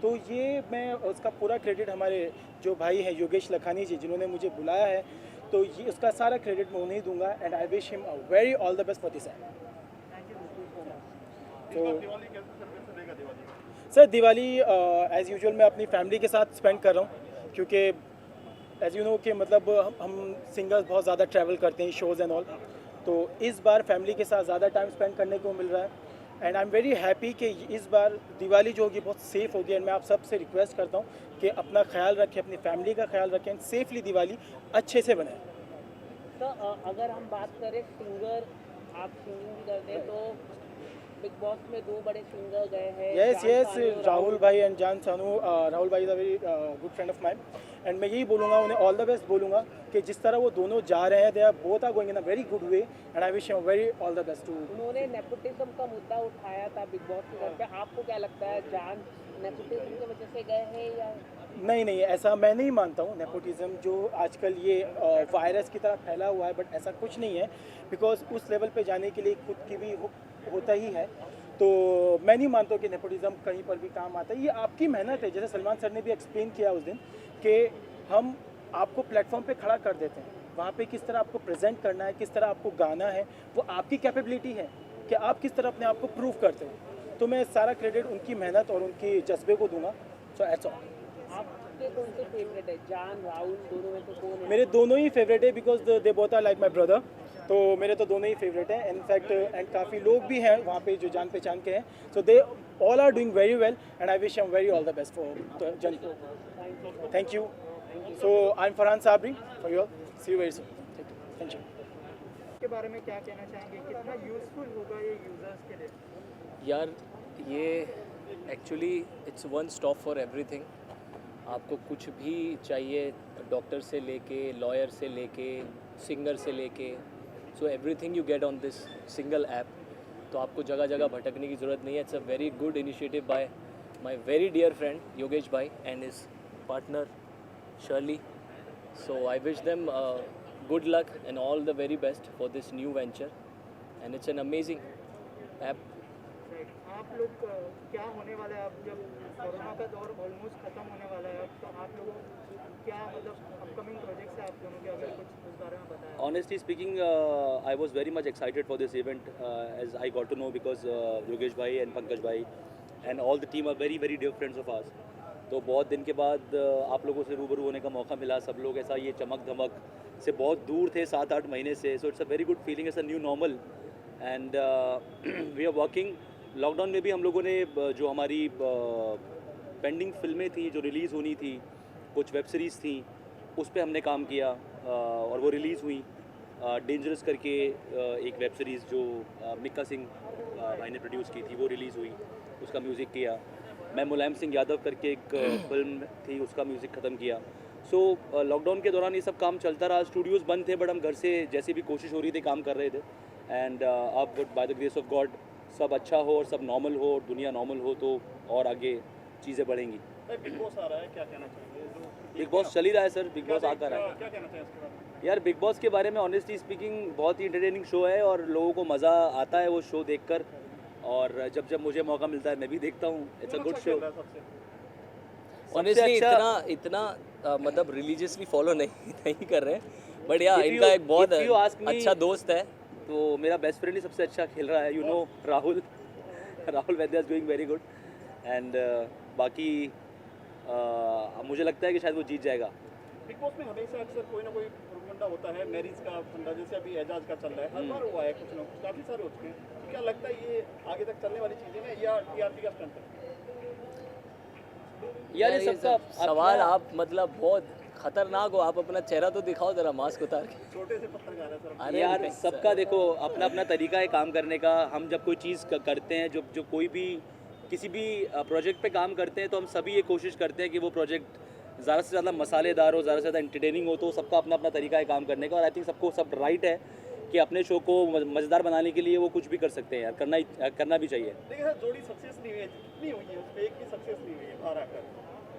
तो ये मैं उसका पूरा क्रेडिट हमारे जो भाई हैं योगेश लखानी जी, जिन्होंने मुझे बुलाया है, तो ये उसका सारा क्रेडिट मैं उन्हें ही दूंगा। And I wish him a very all the best for this app. तो दिवाली कैसे सेलिब्रेशन रहेगा? Diwali sir, Diwali as usual मैं अपनी फैमिली के साथ स्पेंड कर रहा हूँ, क्योंकि एज़ यू नो कि मतलब हम सिंगर्स बहुत ज़्यादा ट्रैवल करते हैं, शोज़ एंड ऑल, तो इस बार फैमिली के साथ ज़्यादा टाइम स्पेंड करने को मिल रहा है। And I am very happy कि इस बार दिवाली जो होगी बहुत सेफ़ होगी। एंड मैं आप सब से रिक्वेस्ट करता हूँ कि अपना ख्याल रखें, अपनी फैमिली का ख्याल रखें, सेफली दिवाली अच्छे से बनाएं। तो अगर हम बात करें सिंगर, आप सिंगिंग भी करते हैं, तो बिग बॉस में 2 बड़े सिंगर गए हैं। यस, राहुल भाई एंड जान सानू। राहुल भाई is a very good friend of mine, and मैं यही बोलूँगा, उन्हें ऑल द बेस्ट बोलूँगा कि जिस तरह वो दोनों जा रहे हैं, they are both are going in a very good way, and I wish him very all the best too. उन्होंने नेपोटिज्म का मुद्दा उठाया था बिग बॉस के घर पे, आपको क्या लगता है, जान नेपोटिज्म की वजह से गए हैं या? नहीं, ऐसा मैं नहीं मानता हूँ। नेपोटिज्म जो आजकल ये वायरस की तरह फैला हुआ है, बट ऐसा कुछ नहीं है, बिकॉज उस लेवल पे जाने के लिए खुद की भी होता ही है। तो मैं नहीं मानता कि नेपोटिज्म कहीं पर भी काम आता है। ये आपकी मेहनत है, जैसे सलमान सर ने भी एक्सप्लेन किया उस दिन कि हम आपको प्लेटफॉर्म पे खड़ा कर देते हैं, वहाँ पे किस तरह आपको प्रेजेंट करना है, किस तरह आपको गाना है, वो आपकी कैपेबिलिटी है। कि आप किस तरह अपने आप को प्रूव करते हो। तो मैं सारा क्रेडिट उनकी मेहनत और उनकी जज्बे को दूंगा। सो एट्स ऑल। आपके कौन से फेवरेट है, जान राहुल दोनों में से कौन है? मेरे दोनों ही फेवरेट है because they both are like my brother. तो मेरे तो दोनों ही फेवरेट हैं। इनफैक्ट एंड काफ़ी लोग भी हैं वहाँ पे जो जान पहचान के हैं। So they all are doing very well and I wish em very all the best for जन। Thank you. So I am Farhan Sabri for you. See you very soon. Thank you. के बारे में क्या कहना चाहेंगे, कितना यूजफुल होगा ये यूजर्स के लिए? यार ये actually it's one stop for everything. आपको कुछ भी चाहिए, डॉक्टर से लेके, लॉयर से लेके, सिंगर से लेके, so everything you get on this single app. तो आपको जगह जगह भटकने की ज़रूरत नहीं है। It's a very good initiative by my very dear friend Yogesh भाई and his partner Shirley. So I wish them good luck and all the very best for this new venture and it's an amazing app. आप लोग क्या होने वाला है अब जब corona का दौर ऑलमोस्ट ख़त्म होने वाला है, अब तो आप लोगों क्या मतलब अपकमिंग प्रोजेक्ट्स है आप दोनों के, अगर कुछ उस बारे में बताएं? Honestly speaking, I was very much excited for this event as I got to know because Yogesh bhai and Pankaj bhai and all the team are very very dear friends of ours. तो बहुत दिन के बाद आप लोगों से रूबरू होने का मौका मिला। सब लोग ऐसा ये चमक धमक से बहुत दूर थे 7-8 महीने से। So it's a very good feeling, it's a new normal and we are working. Lockdown में भी हम लोगों ने जो हमारी पेंडिंग फिल्में थी जो रिलीज़ होनी थी, कुछ वेब सीरीज़ थी, उस पर हमने काम किया और वो रिलीज़ हुई। डेंजरस करके एक वेब सीरीज़ जो मिक्का सिंह भाई ने प्रोड्यूस की थी वो रिलीज़ हुई, उसका म्यूज़िक किया। मैं मुलायम सिंह यादव करके एक फिल्म थी, उसका म्यूज़िक ख़त्म किया। सो लॉकडाउन के दौरान ये सब काम चलता रहा। स्टूडियोज़ बंद थे बट हम घर से जैसे भी कोशिश हो रही थी काम कर रहे थे। एंड अब by the grace of God सब अच्छा हो और सब नॉर्मल हो और दुनिया नॉर्मल हो तो और आगे चीज़ें बढ़ेंगी। बिग बॉस आ रहा है, क्या कहना चाहिए? बिग बॉस चल ही रहा है सर, बिग बॉस आकर रहा है। क्या कहना चाहिए इसके बारे में? यार बिग बॉस के बारे में ऑनेस्टली स्पीकिंग बहुत ही इंटरटेनिंग शो है और लोगों को मज़ा आता है वो शो देखकर, और जब जब मुझे मौका मिलता है मैं भी देखता हूँ। It's a good show. Honestly इतना मतलब रिलीजियसली फॉलो नहीं कर रहे हैं बट या इनका एक बहुत अच्छा दोस्त है तो मेरा बेस्ट फ्रेंड ही सबसे अच्छा खेल रहा है, यू नो राहुल वैद्या is doing very good and बाकी मुझे लगता है कि शायद वो जीत जाएगा। बिग बॉस में हमेशा अक्सर कोई ना कोई फंडा होता है, मैरिज का फंडा, जैसे अभी एजाज का चल रहा है, हर बार हुआ है कुछ ना कुछ, काफ़ी सारे हो चुके हैं। तो क्या लगता है ये आगे तक चलने वाली चीज़ें हैं या टीआरपी का स्टंट है? यार ये सबका सवाल आप मतलब बहुत खतरनाक हो। आप अपना चेहरा तो दिखाओ जरा, मास्क उतार के। छोटे से पत्रकार है सर। अरे यार सबका देखो अपना अपना तरीका है काम करने का। हम जब कोई चीज़ करते हैं, जो कोई भी किसी भी प्रोजेक्ट पे काम करते हैं तो हम सभी ये कोशिश करते हैं कि वो प्रोजेक्ट ज़्यादा से ज़्यादा मसालेदार हो, ज़्यादा से ज़्यादा एंटरटेनिंग हो। तो सबका अपना अपना तरीका है काम करने का और आई थिंक सबको सब राइट है कि अपने शो को मज़ेदार बनाने के लिए वो कुछ भी कर सकते हैं यार, करना भी चाहिए। देखिए सर, जोड़ी सक्सेस नहीं हुई है, जितनी हुई है उसमें एक भी सक्सेस नहीं हुई है बाहर आकर,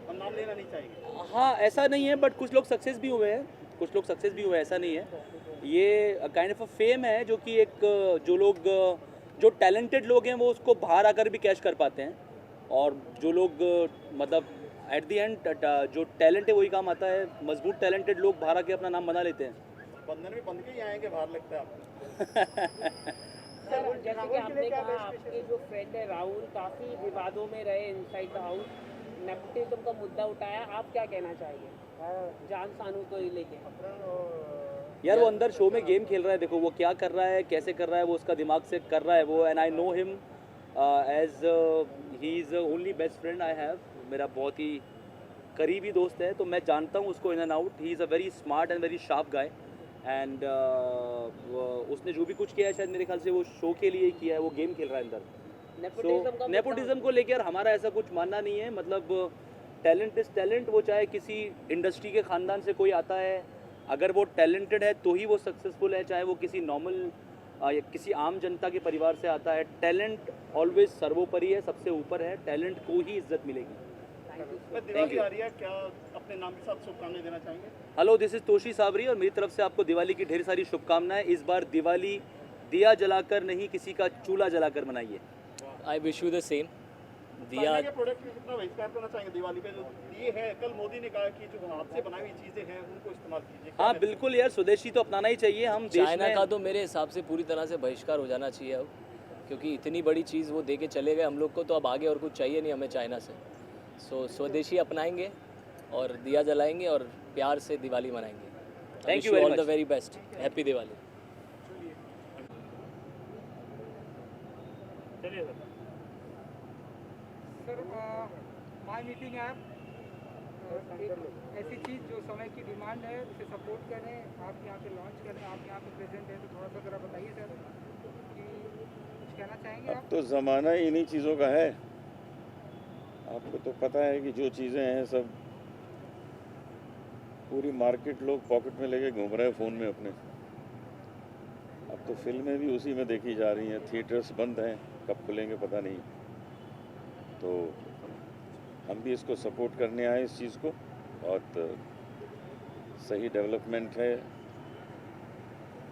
हम नाम लेना नहीं चाहेंगे। हाँ ऐसा नहीं है बट कुछ लोग सक्सेस भी हुए हैं, ऐसा नहीं है। ये काइंड ऑफ अ फेम है जो कि एक जो टैलेंटेड लोग हैं वो उसको बाहर आकर भी कैश कर पाते हैं, और जो लोग मतलब एट दी एंड जो टैलेंट है वही काम आता है। मजबूत टैलेंटेड लोग बाहर आके अपना नाम बना लेते हैं। बंधन में बंध के ही आएंगे बाहर, लगता है आपको? सर जैसे कि आपने कहा आपके जो फ्रेंड है राहुल काफ़ी विवादों में रहे इनसाइड द हाउस, नेपोटिज्म का मुद्दा उठाया, आप क्या कहना चाहिए जान सानू को लेके? यार वो अंदर शो में गेम खेल रहा है, देखो वो क्या कर रहा है, कैसे कर रहा है, वो उसका दिमाग से कर रहा है वो। And I know him as he is only best friend I have. मेरा बहुत ही करीबी दोस्त है तो मैं जानता हूँ उसको in and out. He is a very smart and very sharp guy and उसने जो भी कुछ किया है शायद मेरे ख्याल से वो शो के लिए ही किया है, वो गेम खेल रहा है अंदर। नेपोटिज्म को लेकर हमारा ऐसा कुछ मानना नहीं है। मतलब टैलेंट इज टैलेंट, वो चाहे किसी इंडस्ट्री के ख़ानदान से कोई आता है, अगर वो टैलेंटेड है तो ही वो सक्सेसफुल है, चाहे वो किसी नॉर्मल या किसी आम जनता के परिवार से आता है। टैलेंट ऑलवेज सर्वोपरि है, सबसे ऊपर है, टैलेंट को ही इज्जत मिलेगी। दिवाली आ रही है, क्या अपने नाम के साथ शुभकामनाएं देना चाहेंगे? Hello, this is Toshi Sabri और मेरी तरफ से आपको दिवाली की ढेर सारी शुभकामनाएं। इस बार दिवाली दिया जलाकर नहीं, किसी का चूल्हा जलाकर मनाइए। I wish you the same. Diya के प्रोडक्ट में कितना बहिष्कार करना चाहेंगे दिवाली पे? जो ये है, कल मोदी ने कहा कि जो हाथ से बनाई हुई चीज़ें हैं उनको इस्तेमाल कीजिए। हाँ बिल्कुल यार, स्वदेशी तो अपनाना ही चाहिए। हम चाइना का तो मेरे हिसाब से पूरी तरह से बहिष्कार हो जाना चाहिए अब, क्योंकि इतनी बड़ी चीज़ वो दे के चले गए हम लोग को, तो अब आगे और कुछ चाहिए नहीं हमें चाइना से। सो स्वदेशी अपनाएंगे और दिया जलाएंगे और प्यार से दिवाली मनाएंगे। Thank you very all the much. Very best, happy Diwali. चलिए sir. Sir my meeting app एक ऐसी चीज़ जो समय की डिमांड है, उसे सपोर्ट करें, आप यहाँ पे लॉन्च करें, आप यहाँ पे प्रेजेंट हैं, तो थोड़ा सा ज़रा बताइए सर कि कुछ कहना चाहेंगे अब आप? तो ज़माना ही इन्हीं चीज़ों का है। आपको तो पता है कि जो चीज़ें हैं सब पूरी मार्केट लोग पॉकेट में लेके घूम रहे हैं फ़ोन में अपने। अब तो फिल्में भी उसी में देखी जा रही हैं, थिएटर्स बंद हैं, कब खुलेंगे पता नहीं। तो हम भी इसको सपोर्ट करने आए इस चीज़ को। बहुत सही डेवलपमेंट है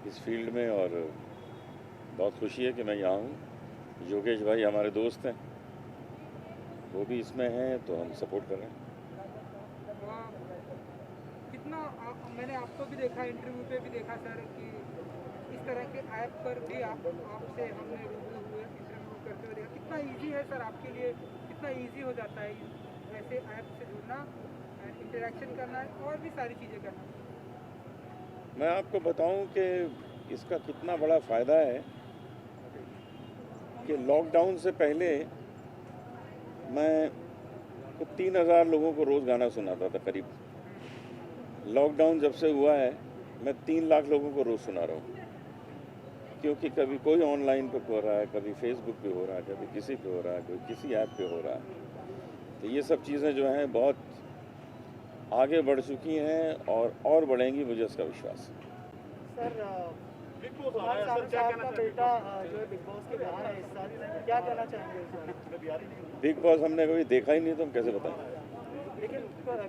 इस फील्ड में और बहुत खुशी है कि मैं यहाँ हूँ। योगेश भाई हमारे दोस्त हैं, वो भी इसमें हैं, तो हम सपोर्ट कर रहे हैं। कितना मैंने आपको भी देखा, इंटरव्यू पे भी देखा सर, कि इस तरह के ऐप पर भी आपसे हमने रूबरू हुए, इंटरव्यू करते हुए देखा। कितना इजी है सर आपके लिए, कितना इजी हो जाता है ऐसे ऐप से जुड़ना, इंटरेक्शन करना और भी सारी चीज़ें करना। मैं आपको बताऊं कि इसका कितना बड़ा फ़ायदा है कि लॉकडाउन से पहले मैं 3000 लोगों को रोज़ गाना सुनाता था करीब। लॉकडाउन जब से हुआ है मैं 3 लाख लोगों को रोज़ सुना रहा हूँ, क्योंकि कभी कोई ऑनलाइन पे हो रहा है, कभी फेसबुक पे हो रहा है, कभी किसी पे हो रहा है, कोई किसी ऐप पे हो रहा है। तो ये सब चीज़ें जो हैं बहुत आगे बढ़ चुकी हैं और बढ़ेंगी, मुझे इसका विश्वास है। सर बिग बॉस आ रहा है सर, क्या कहना चाहेंगे? बेटा जो है बिग बॉस के बाहर है इस साल, क्या कहना चाहेंगे? बिग बॉस हमने कभी देखा ही नहीं, तो हम कैसे बताएं? लेकिन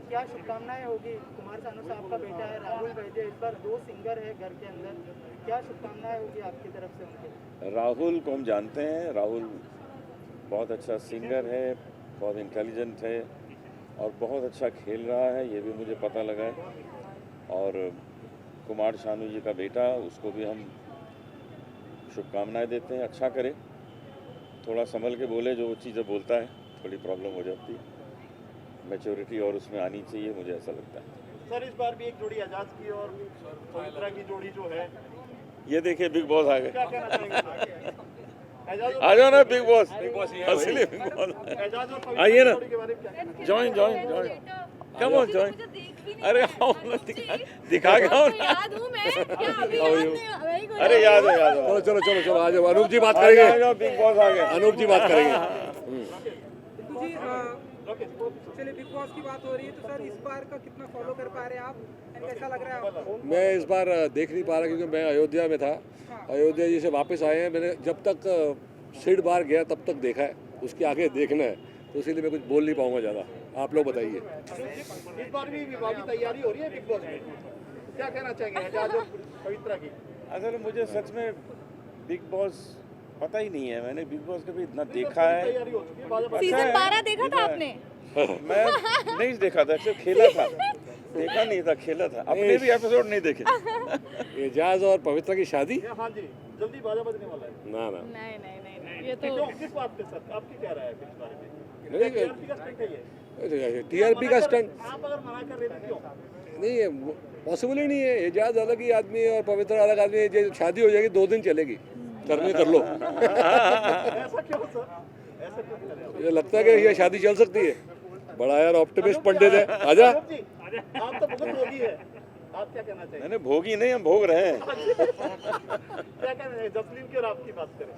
क्या शुभकामनाएं होगी? कुमार सानू साहब का बेटा है राहुल वैद्य, इस बार 2 सिंगर है घर के अंदर, क्या शुभकामनाएं होगी आपकी तरफ से उनके? राहुल को हम जानते हैं, राहुल बहुत अच्छा सिंगर है, बहुत इंटेलिजेंट है और बहुत अच्छा खेल रहा है, ये भी मुझे पता लगा है। और कुमार शानू जी का बेटा, उसको भी हम शुभकामनाएं देते हैं, अच्छा करे, थोड़ा संभल के बोले, जो चीज़ें बोलता है थोड़ी प्रॉब्लम हो जाती है, मैच्योरिटी और उसमें आनी चाहिए, मुझे ऐसा लगता है। सर इस बार भी एक जोड़ी एजाज की और पवित्रा की जोड़ी जो है, ये देखिए बिग बॉस आ गए। क्या कहना चाहेंगे? आ जाओ ना बिग बॉस, असली बिग बॉस एजाज और पवित्रा आइए ना, जोड़ी के बारे में क्या कहना ज्वाइन कम ऑन ज्वाइन। अरे आओ ना, दिखा के आओ ना। याद हूँ मैं, क्या अभी याद नहीं? अरे याद है। चलो चलो चलो आ जाओ, अनूप जी बात करेंगे। बिग बॉस आ गए, अनूप जी बात करेंगे। जी चलिए बिग बॉस की बात हो रही है, तो सर इस बार का कितना फॉलो कर पा रहे हैं आप, कैसा लग रहा है आपको? मैं इस बार देख नहीं पा रहा क्योंकि मैं अयोध्या में था। अयोध्या जी से वापस आए हैं, मैंने जब तक सिड बार गया तब तक देखा है, उसके आगे देखना है, तो इसीलिए मैं कुछ बोल नहीं पाऊंगा ज़्यादा। आप लोग बताइए। इस बार भी विवाह की तैयारी हो रही है बिग बॉस में, क्या कहना चाहेंगे एजाज और पवित्रा की? असल मुझे सच में बिग बॉस पता ही नहीं है, मैंने बिग बॉस कभी इतना देखा है। सीजन 12 देखा था आपने? मैं नहीं देखा था, सिर्फ खेला था, देखा नहीं था, खेला था, अपने भी एपिसोड नहीं देखे। एजाज और पवित्रा की शादी? हाँ जी, जल्दी बाजा बजने वाला है। ना ना नहीं ये तो किस बात पे सर, आपकी क्या राय है इस बारे में? नहीं, का स्टंट है ये? टीआरपी का स्टंट आप अगर मना कर रहे थे क्यों? नहीं है, पॉसिबल ही नहीं है। एजाज अलग ही आदमी है और पवित्र अलग आदमी है। जो शादी हो जाएगी 2 दिन चलेगी, करनी कर लो। ऐसा क्यों सर, ऐसा क्यों कर रहे हो? ये लगता है कि ये शादी चल सकती है। बड़ा यार ऑप्टिमिस्ट पंडित है। आजा। आप तो बहुत भोगी है, आप क्या कहना चाहिए? मैंने भोगी नहीं, हम भोग रहे हैं। क्या कहना चाहिए जसलीन की और आपकी बात करें?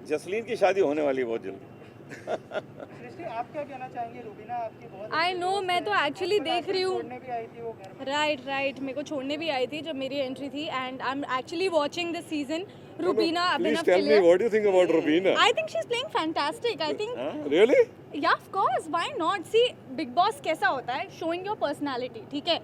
जसलीन की शादी होने वाली है बहुत जल्द। सृष्टि आप क्या कहना चाहेंगे? रूबीना आपकी बहुत आई नो, मैं तो एक्चुअली देख रही हूँ। छोड़ने भी आई थी वो घर। राइट मेरे को छोड़ने भी आई थी जब मेरी एंट्री थी, and I am actually watching this season. Rubina Please tell me what do you think about Rubina? I think she's playing fantastic. I think Really? yeah, of course, why not? See, Big Boss कैसा होता है? Showing your personality, ठीक है?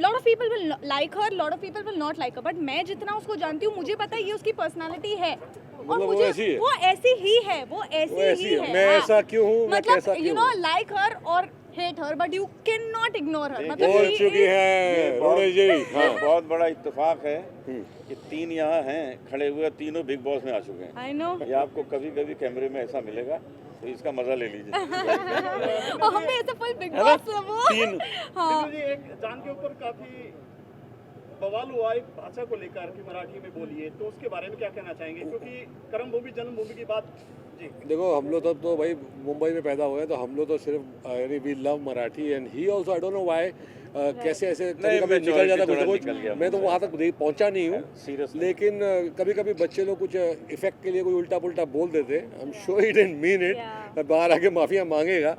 Lot of people will like her, lot of people will not like her. But मैं जितना उसको जानती हूँ, मुझे पता है ये उसकी personality है। और मुझे वो ऐसी ही है, वो ऐसी ही है। मैं ऐसा क्यों हूँ? मतलब you know like her, और hate her, but you cannot ignore her. बोल चुकी हैं रोने जी। हाँ बहुत बड़ा इत्तेफाक है कि 3 यहाँ हैं खड़े हुए, तीनों बिग बॉस में आ चुके हैं। I know. ये आपको कभी कभी कैमरे में ऐसा मिलेगा, तो इसका मजा ले लीजिए। और हम भी ऐसे फुल बिग बॉस है वो। हाँ। जी एक जान के ऊपर काफी बवाल हुआ एक भाषा को लेकर कि मराठी में बोलिए, तो उसके बारे में क्या कहना चाहेंगे? क्योंकि कर्म भूमि जन्मभूमि की बात जी। देखो हम लोग तो भाई मुंबई में पैदा हुए हैं, तो हम लोग तो सिर्फ यानी we love Marathi and he also I don't know why कैसे ऐसे कभी कभी निकल जाता कुछ ना कुछ। मैं तो वहाँ तक पहुँचा नहीं हूँ, लेकिन कभी कभी बच्चे लोग कुछ इफेक्ट के लिए कोई उल्टा पुल्टा बोल देते। I am sure he didn't mean it, बाहर आके माफिया मांगेगा,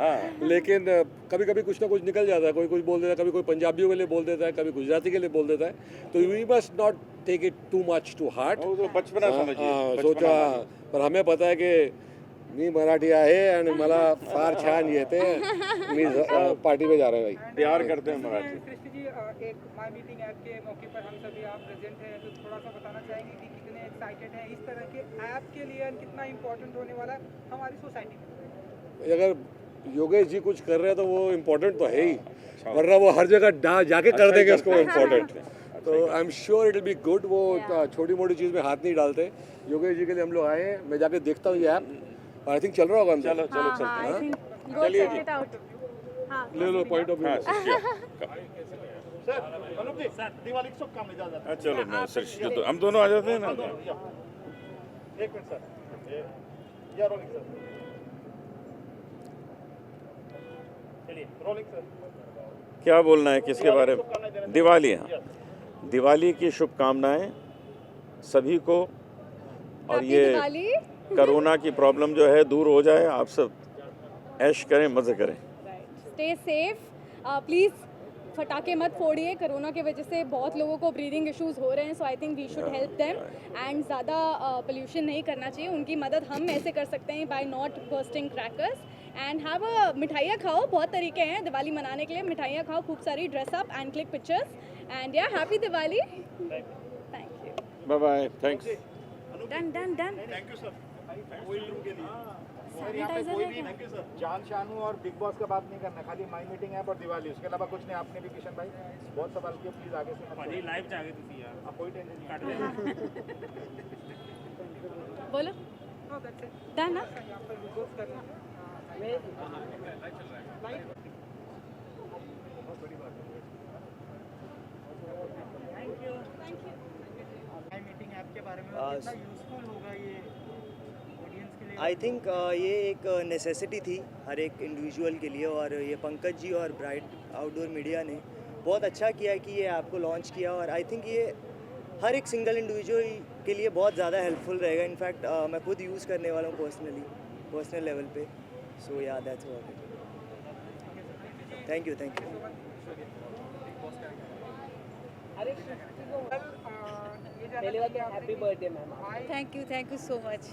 लेकिन कभी कभी कुछ ना कुछ निकल जाता है। कोई कुछ बोल देता है, कभी कोई पंजाबियों के लिए बोल देता है, कभी गुजराती के लिए बोल देता है। तो we must not take it too much to heart. बचपना समझिए, सोचा, पर हमें पता है कि मी मराठी आहे आणि मला फार छान येते, मी पार्टी पे जा रहे हैं भाई, प्यार करते हैं मराठी। सृष्टि जी एक माय मीटिंग ऐप के मौके पर हम सभी आप प्रेजेंट हैं, तो थोड़ा सा बताना चाहेंगे कि कितने एक्साइटेड हैं इस तरह के ऐप के लिए और कितना इम्पोर्टेंट होने वाला है हमारी सोसाइटी में? अगर योगेश जी कुछ कर रहे हैं तो वो इम्पोर्टेंट तो है ही, वरना वो हर जगह जाके कर देंगे उसको इम्पोर्टेंट। तो I am sure it will be good. वो छोटी मोटी चीज़ में हाथ नहीं डालते। योगेश जी के लिए हम लोग आए हैं, मैं जाके देखता हूँ ये ऐप, आई थिंक चल रहा होगा। चलो चलो चलते हैं, चलिए जी, ले लो point of view. Sir Anup ji Diwali की शुभकामनाएं ज्यादा। चलो मैं सृष्टि तो हम दोनों आ जाते हैं ना। एक मिनट सर, या रोलिंग सर, चलिए रोलिंग सर। क्या बोलना है किसके बारे में? दिवाली, हाँ, दिवाली की शुभकामनाएं सभी को, और ये कोरोना की प्रॉब्लम जो है दूर हो जाए, आप सब ऐश करें, मजे करें। स्टे सेफ, प्लीज़ फटाके मत फोड़िए। कोरोना की वजह से बहुत लोगों को ब्रीदिंग इश्यूज हो रहे हैं, so I think we should help them and ज़्यादा पोल्यूशन नहीं करना चाहिए। उनकी मदद हम ऐसे कर सकते हैं by not bursting crackers and have a मिठाइयाँ खाओ। बहुत तरीके हैं दिवाली मनाने के लिए, मिठाइयाँ खाओ खूब सारी, dress up and click pictures and या happy Diwali. Thank you, bye bye, thanks. Done done done. Thank you sir. Sanitiser है थैंक यू सर। जान शानू और बिग बॉस का बात नहीं करना, खाली माई मीटिंग ऐप और दिवाली, उसके अलावा कुछ नहीं। आपने भी किशन भाई बहुत सवाल किया, प्लीज आगे से मत लाइव जाके तुसी यार, आप कोई टेंशन नहीं, काट देना। बोलो डन ना। मीटिंग ऐप के बारे में कितना यूजफुल होगा ये ऑडियंस के लिए? आई थिंक ये एक नेसेसिटी थी हर एक इंडिविजुअल के लिए, और ये पंकज जी और ब्राइट आउटडोर मीडिया ने बहुत अच्छा किया कि ये ऐप को लॉन्च किया, और आई थिंक ये हर एक सिंगल इंडिविजुअल के लिए बहुत ज़्यादा हेल्पफुल रहेगा। इनफैक्ट मैं खुद यूज़ करने वाला हूँ पर्सनल लेवल पे। सो या that's what. Thank you, thank you. पहली बात happy birthday ma'am. Thank you so much.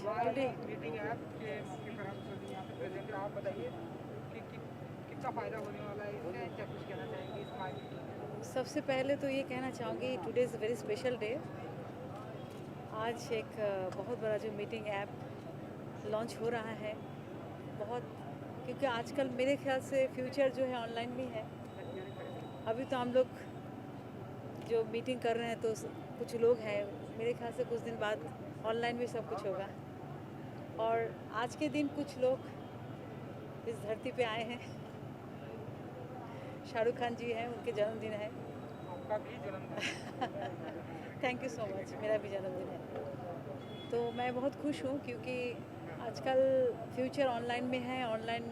Meeting app के मौके पर हम सभी यहाँ पे प्रेजेंट हैं, आप बताइए कि कितना फ़ायदा होने वाला है इससे, क्या कुछ कहना चाहेंगे इस माय मीटिंग? सबसे पहले तो ये कहना चाहूँगी today is very special day. आज एक बहुत बड़ा जो मीटिंग ऐप लॉन्च हो रहा है, बहुत, क्योंकि आजकल मेरे ख्याल से फ्यूचर जो है ऑनलाइन में है। अभी तो हम लोग जो मीटिंग कर रहे हैं तो कुछ लोग हैं, मेरे ख्याल से कुछ दिन बाद ऑनलाइन भी सब कुछ होगा। और आज के दिन कुछ लोग इस धरती पे आए हैं। शाहरुख खान जी हैं, उनके जन्मदिन है। आपका भी जन्मदिन। थैंक यू सो मच, मेरा भी जन्मदिन है। तो मैं बहुत खुश हूँ क्योंकि आजकल फ्यूचर ऑनलाइन में है, ऑनलाइन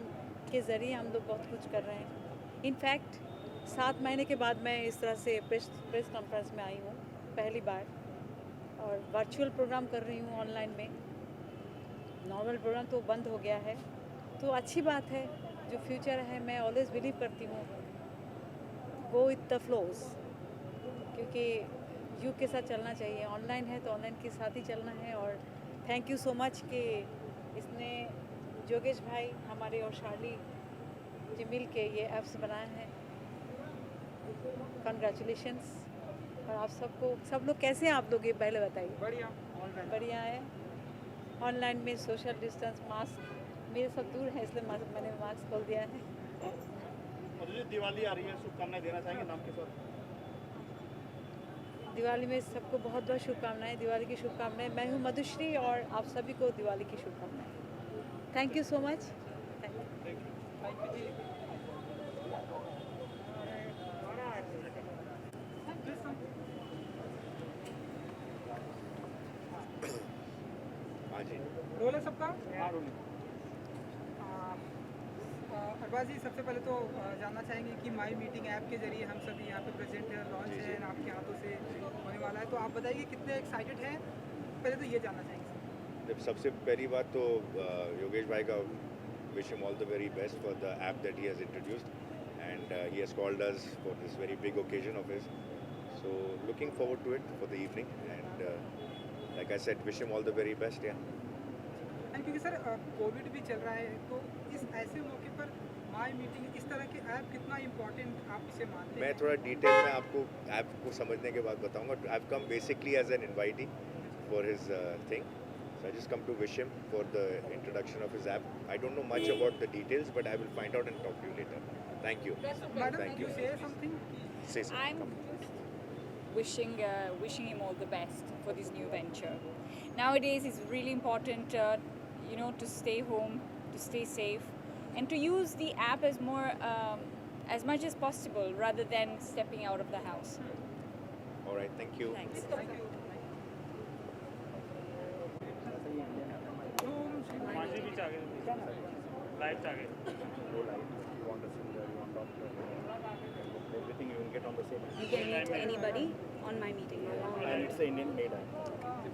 के ज़रिए हम लोग बहुत कुछ कर रहे हैं। इनफैक्ट 7 महीने के बाद मैं इस तरह से प्रेस कॉन्फ्रेंस में आई हूँ पहली बार, और वर्चुअल प्रोग्राम कर रही हूँ ऑनलाइन में। नॉर्मल प्रोग्राम तो बंद हो गया है, तो अच्छी बात है। जो फ्यूचर है, मैं ऑलवेज बिलीव करती हूँ गो विथ द फ्लोज, क्योंकि युग के साथ चलना चाहिए। ऑनलाइन है तो ऑनलाइन के साथ ही चलना है। और थैंक यू सो मच कि इसने योगेश भाई हमारे और शार्ली जी मिल के ये ऐप्स बनाए हैं। कंग्रेचुलेशंस। और आप सबको, सब लोग कैसे हैं आप लोग, ये पहले बताइए। बढ़िया, बढ़िया है। ऑनलाइन में सोशल डिस्टेंस, मास्क, मेरे सब दूर है इसलिए मैंने मास्क खोल दिया है। जी दिवाली आ रही है, शुभकामनाएं देना चाहेंगे नाम के साथ? दिवाली में सबको बहुत बहुत शुभकामनाएं, दिवाली की शुभकामनाएं। मैं हूँ मधुश्री और आप सभी को दिवाली की शुभकामनाएं। Thank you so much. Role है सबका? अरबाज जी, सबसे पहले तो जानना चाहेंगे कि माई मीटिंग ऐप के जरिए हम सभी यहाँ पे प्रेजेंट है, लॉन्च है आपके हाथों से होने वाला है, तो आप बताइए कितने एक्साइटेड हैं? पहले तो ये जानना चाहेंगे। सबसे पहली बात तो योगेश भाई का wish him all the very best for the app that he has introduced, and he has called us for this very big occasion of his. So looking forward to it for the evening, and like I said, wish him all the very best. Yeah. क्योंकि sir Covid भी चल रहा है, तो इस ऐसे मौके पर माई मीटिंग इस तरह के ऐप कितना इम्पोर्टेंट आप इसे मानते हैं? मैं थोड़ा डिटेल में आपको ऐप को समझने के बाद बताऊंगा. I've come basically as an invitee for his thing. So I just come to wish him for the introduction of his app. I don't know much about the details, but I will find out and talk to you later. Thank you. Madam, Thank you. say something. Say something. I'm wishing him all the best for this new venture. Nowadays, it's really important, to stay home, to stay safe, and to use the app as much as possible rather than stepping out of the house. All right. Thank you. Thanks. Thank you. Everything you will get on the same. You can meet anybody on my meeting. And it's an Indian made app.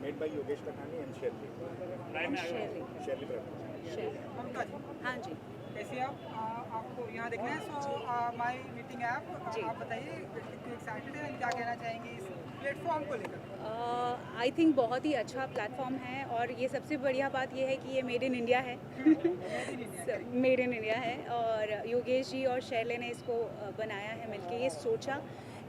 Made by Yogesh Takani and Sherry. Sherry Prabhu. ममता जी, हाँ जी, कैसे आपको यहाँ देखना है? सो माई meeting app, आप बताइए कितने excited हैं, क्या कहना चाहेंगे इस प्लेटफॉर्म को लेकर? आई थिंक बहुत ही अच्छा प्लेटफॉर्म है, और ये सबसे बढ़िया बात ये है कि ये मेड इन इंडिया है। मेड इन इंडिया है, और योगेश जी और शैले ने इसको बनाया है मिलके। ये सोचा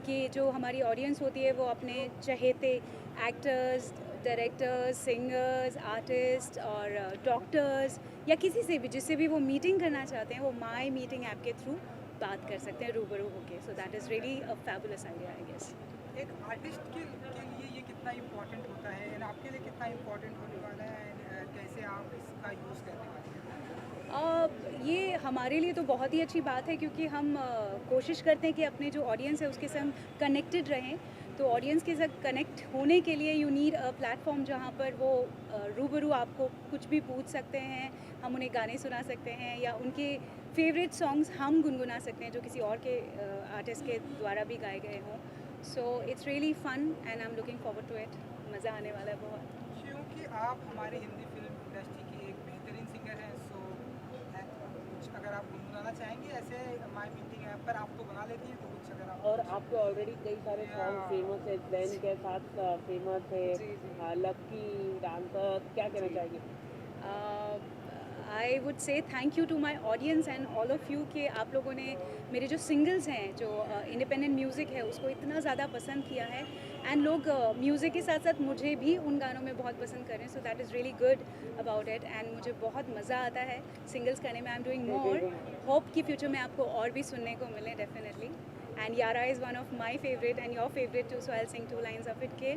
कि जो हमारी ऑडियंस होती है वो अपने चहेते एक्टर्स, डायरेक्टर्स, सिंगर्स, आर्टिस्ट और डॉक्टर्स या किसी से भी, जिससे भी वो मीटिंग करना चाहते हैं, वो माई मीटिंग ऐप के थ्रू बात कर सकते हैं रूबरू होके। So that is really a fabulous idea, I guess. एक आर्टिस्ट के लिए ये कितना इम्पोर्टेंट होता है, एंड आपके लिए कितना इम्पोर्टेंट होने वाला है, एंड कैसे आप इसका यूज़ करने वाले हैं? ये हमारे लिए तो बहुत ही अच्छी बात है, क्योंकि हम कोशिश करते हैं कि अपने जो ऑडियंस है उसके संग कनेक्टेड रहें। तो ऑडियंस के साथ कनेक्ट होने के लिए यू नीड अ प्लेटफॉर्म जहाँ पर वो रूबरू आपको कुछ भी पूछ सकते हैं, हम उन्हें गाने सुना सकते हैं, या उनके फेवरेट सॉन्ग्स हम गुनगुना सकते हैं जो किसी और के आर्टिस्ट के द्वारा भी गाए गए हों। So it's really fun and I am looking forward to it. मज़ा आने वाला है बहुत। क्योंकि आप हमारी हिंदी फिल्म इंडस्ट्री की एक बेहतरीन सिंगर हैं, सो कुछ अगर आप गुनगुनाना चाहेंगे ऐसे माई मीटिंग ऐप पर, आप तो बना लेती हैं, तो कुछ अगर आप। और आपके ऑलरेडी कई सारे सॉन्ग फेमस है, जैन के साथ फेमस है, लकी डांसर, क्या कहना चाहेंगे? I would say thank you to my audience and all of you कि आप लोगों ने मेरे जो सिंगल्स हैं, जो इंडिपेंडेंट म्यूज़िक है, उसको इतना ज़्यादा पसंद किया है, एंड लोग म्यूज़िक के साथ साथ मुझे भी उन गानों में बहुत पसंद करें। So that is really good about it, and मुझे बहुत मज़ा आता है सिंगल्स करने में। I am doing more, hope कि फ्यूचर में आपको और भी सुनने को मिले definitely. And Yaara is one of my favourite and your favourite too, so I will sing 2 lines of it के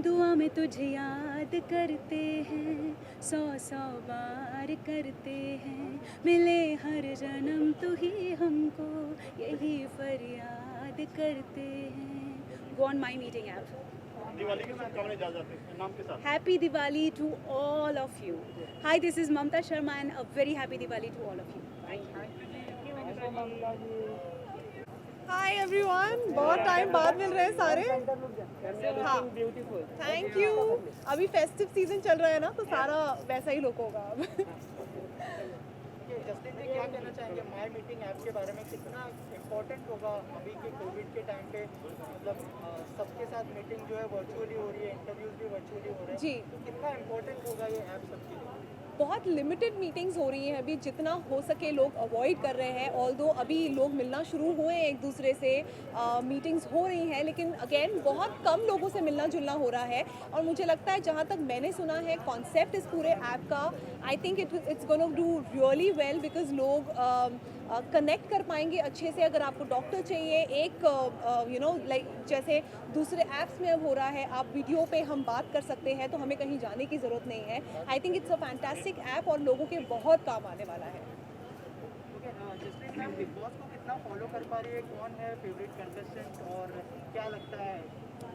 दुआ में तुझे याद करते हैं, 100 बार करते हैं, मिले हर जन्म तू ही हमको, यही फरियाद करते हैं। Go on my meeting app. Diwali की शुभकामनाएं जा जाते हैं नाम के साथ। Happy Diwali to all of you. Hi, this is Mamta Sharma and a very happy Diwali to all of you. Hi everyone, बहुत टाइम बाद मिल रहे हैं सारे। हाँ, थैंक यू। अभी फेस्टिव सीजन चल रहा है ना, तो सारा वैसा ही लुक होगा अब। जस्टिन जी, क्या कहना चाहेंगे माई मीटिंग ऐप के बारे में? कितना इम्पोर्टेंट होगा अभी के कोविड के टाइम पे? मतलब सबके साथ मीटिंग जो है वर्चुअली हो रही है, इंटरव्यूज भी वर्चुअली हो रहे हैं जी, तो कितना इम्पोर्टेंट होगा ये ऐप सबके लिए? बहुत लिमिटेड मीटिंग्स हो रही हैं अभी, जितना हो सके लोग अवॉइड कर रहे हैं। ऑल्दो अभी लोग मिलना शुरू हुए हैं एक दूसरे से, मीटिंग्स हो रही हैं, लेकिन अगेन बहुत कम लोगों से मिलना जुलना हो रहा है। और मुझे लगता है, जहाँ तक मैंने सुना है कॉन्सेप्ट इस पूरे ऐप का, आई think it's gonna do really well, because लोग कनेक्ट कर पाएंगे अच्छे से। अगर आपको डॉक्टर चाहिए, एक लाइक जैसे दूसरे ऐप्स में अब हो रहा है, आप वीडियो पे हम बात कर सकते हैं, तो हमें कहीं जाने की ज़रूरत नहीं है। आई think it's a fantastic app और लोगों के बहुत काम आने वाला है। जसलीन मैम, बिग बॉस को कितना फॉलो कर पा रही है? कौन है फेवरेट कंटेस्टेंट और क्या लगता है?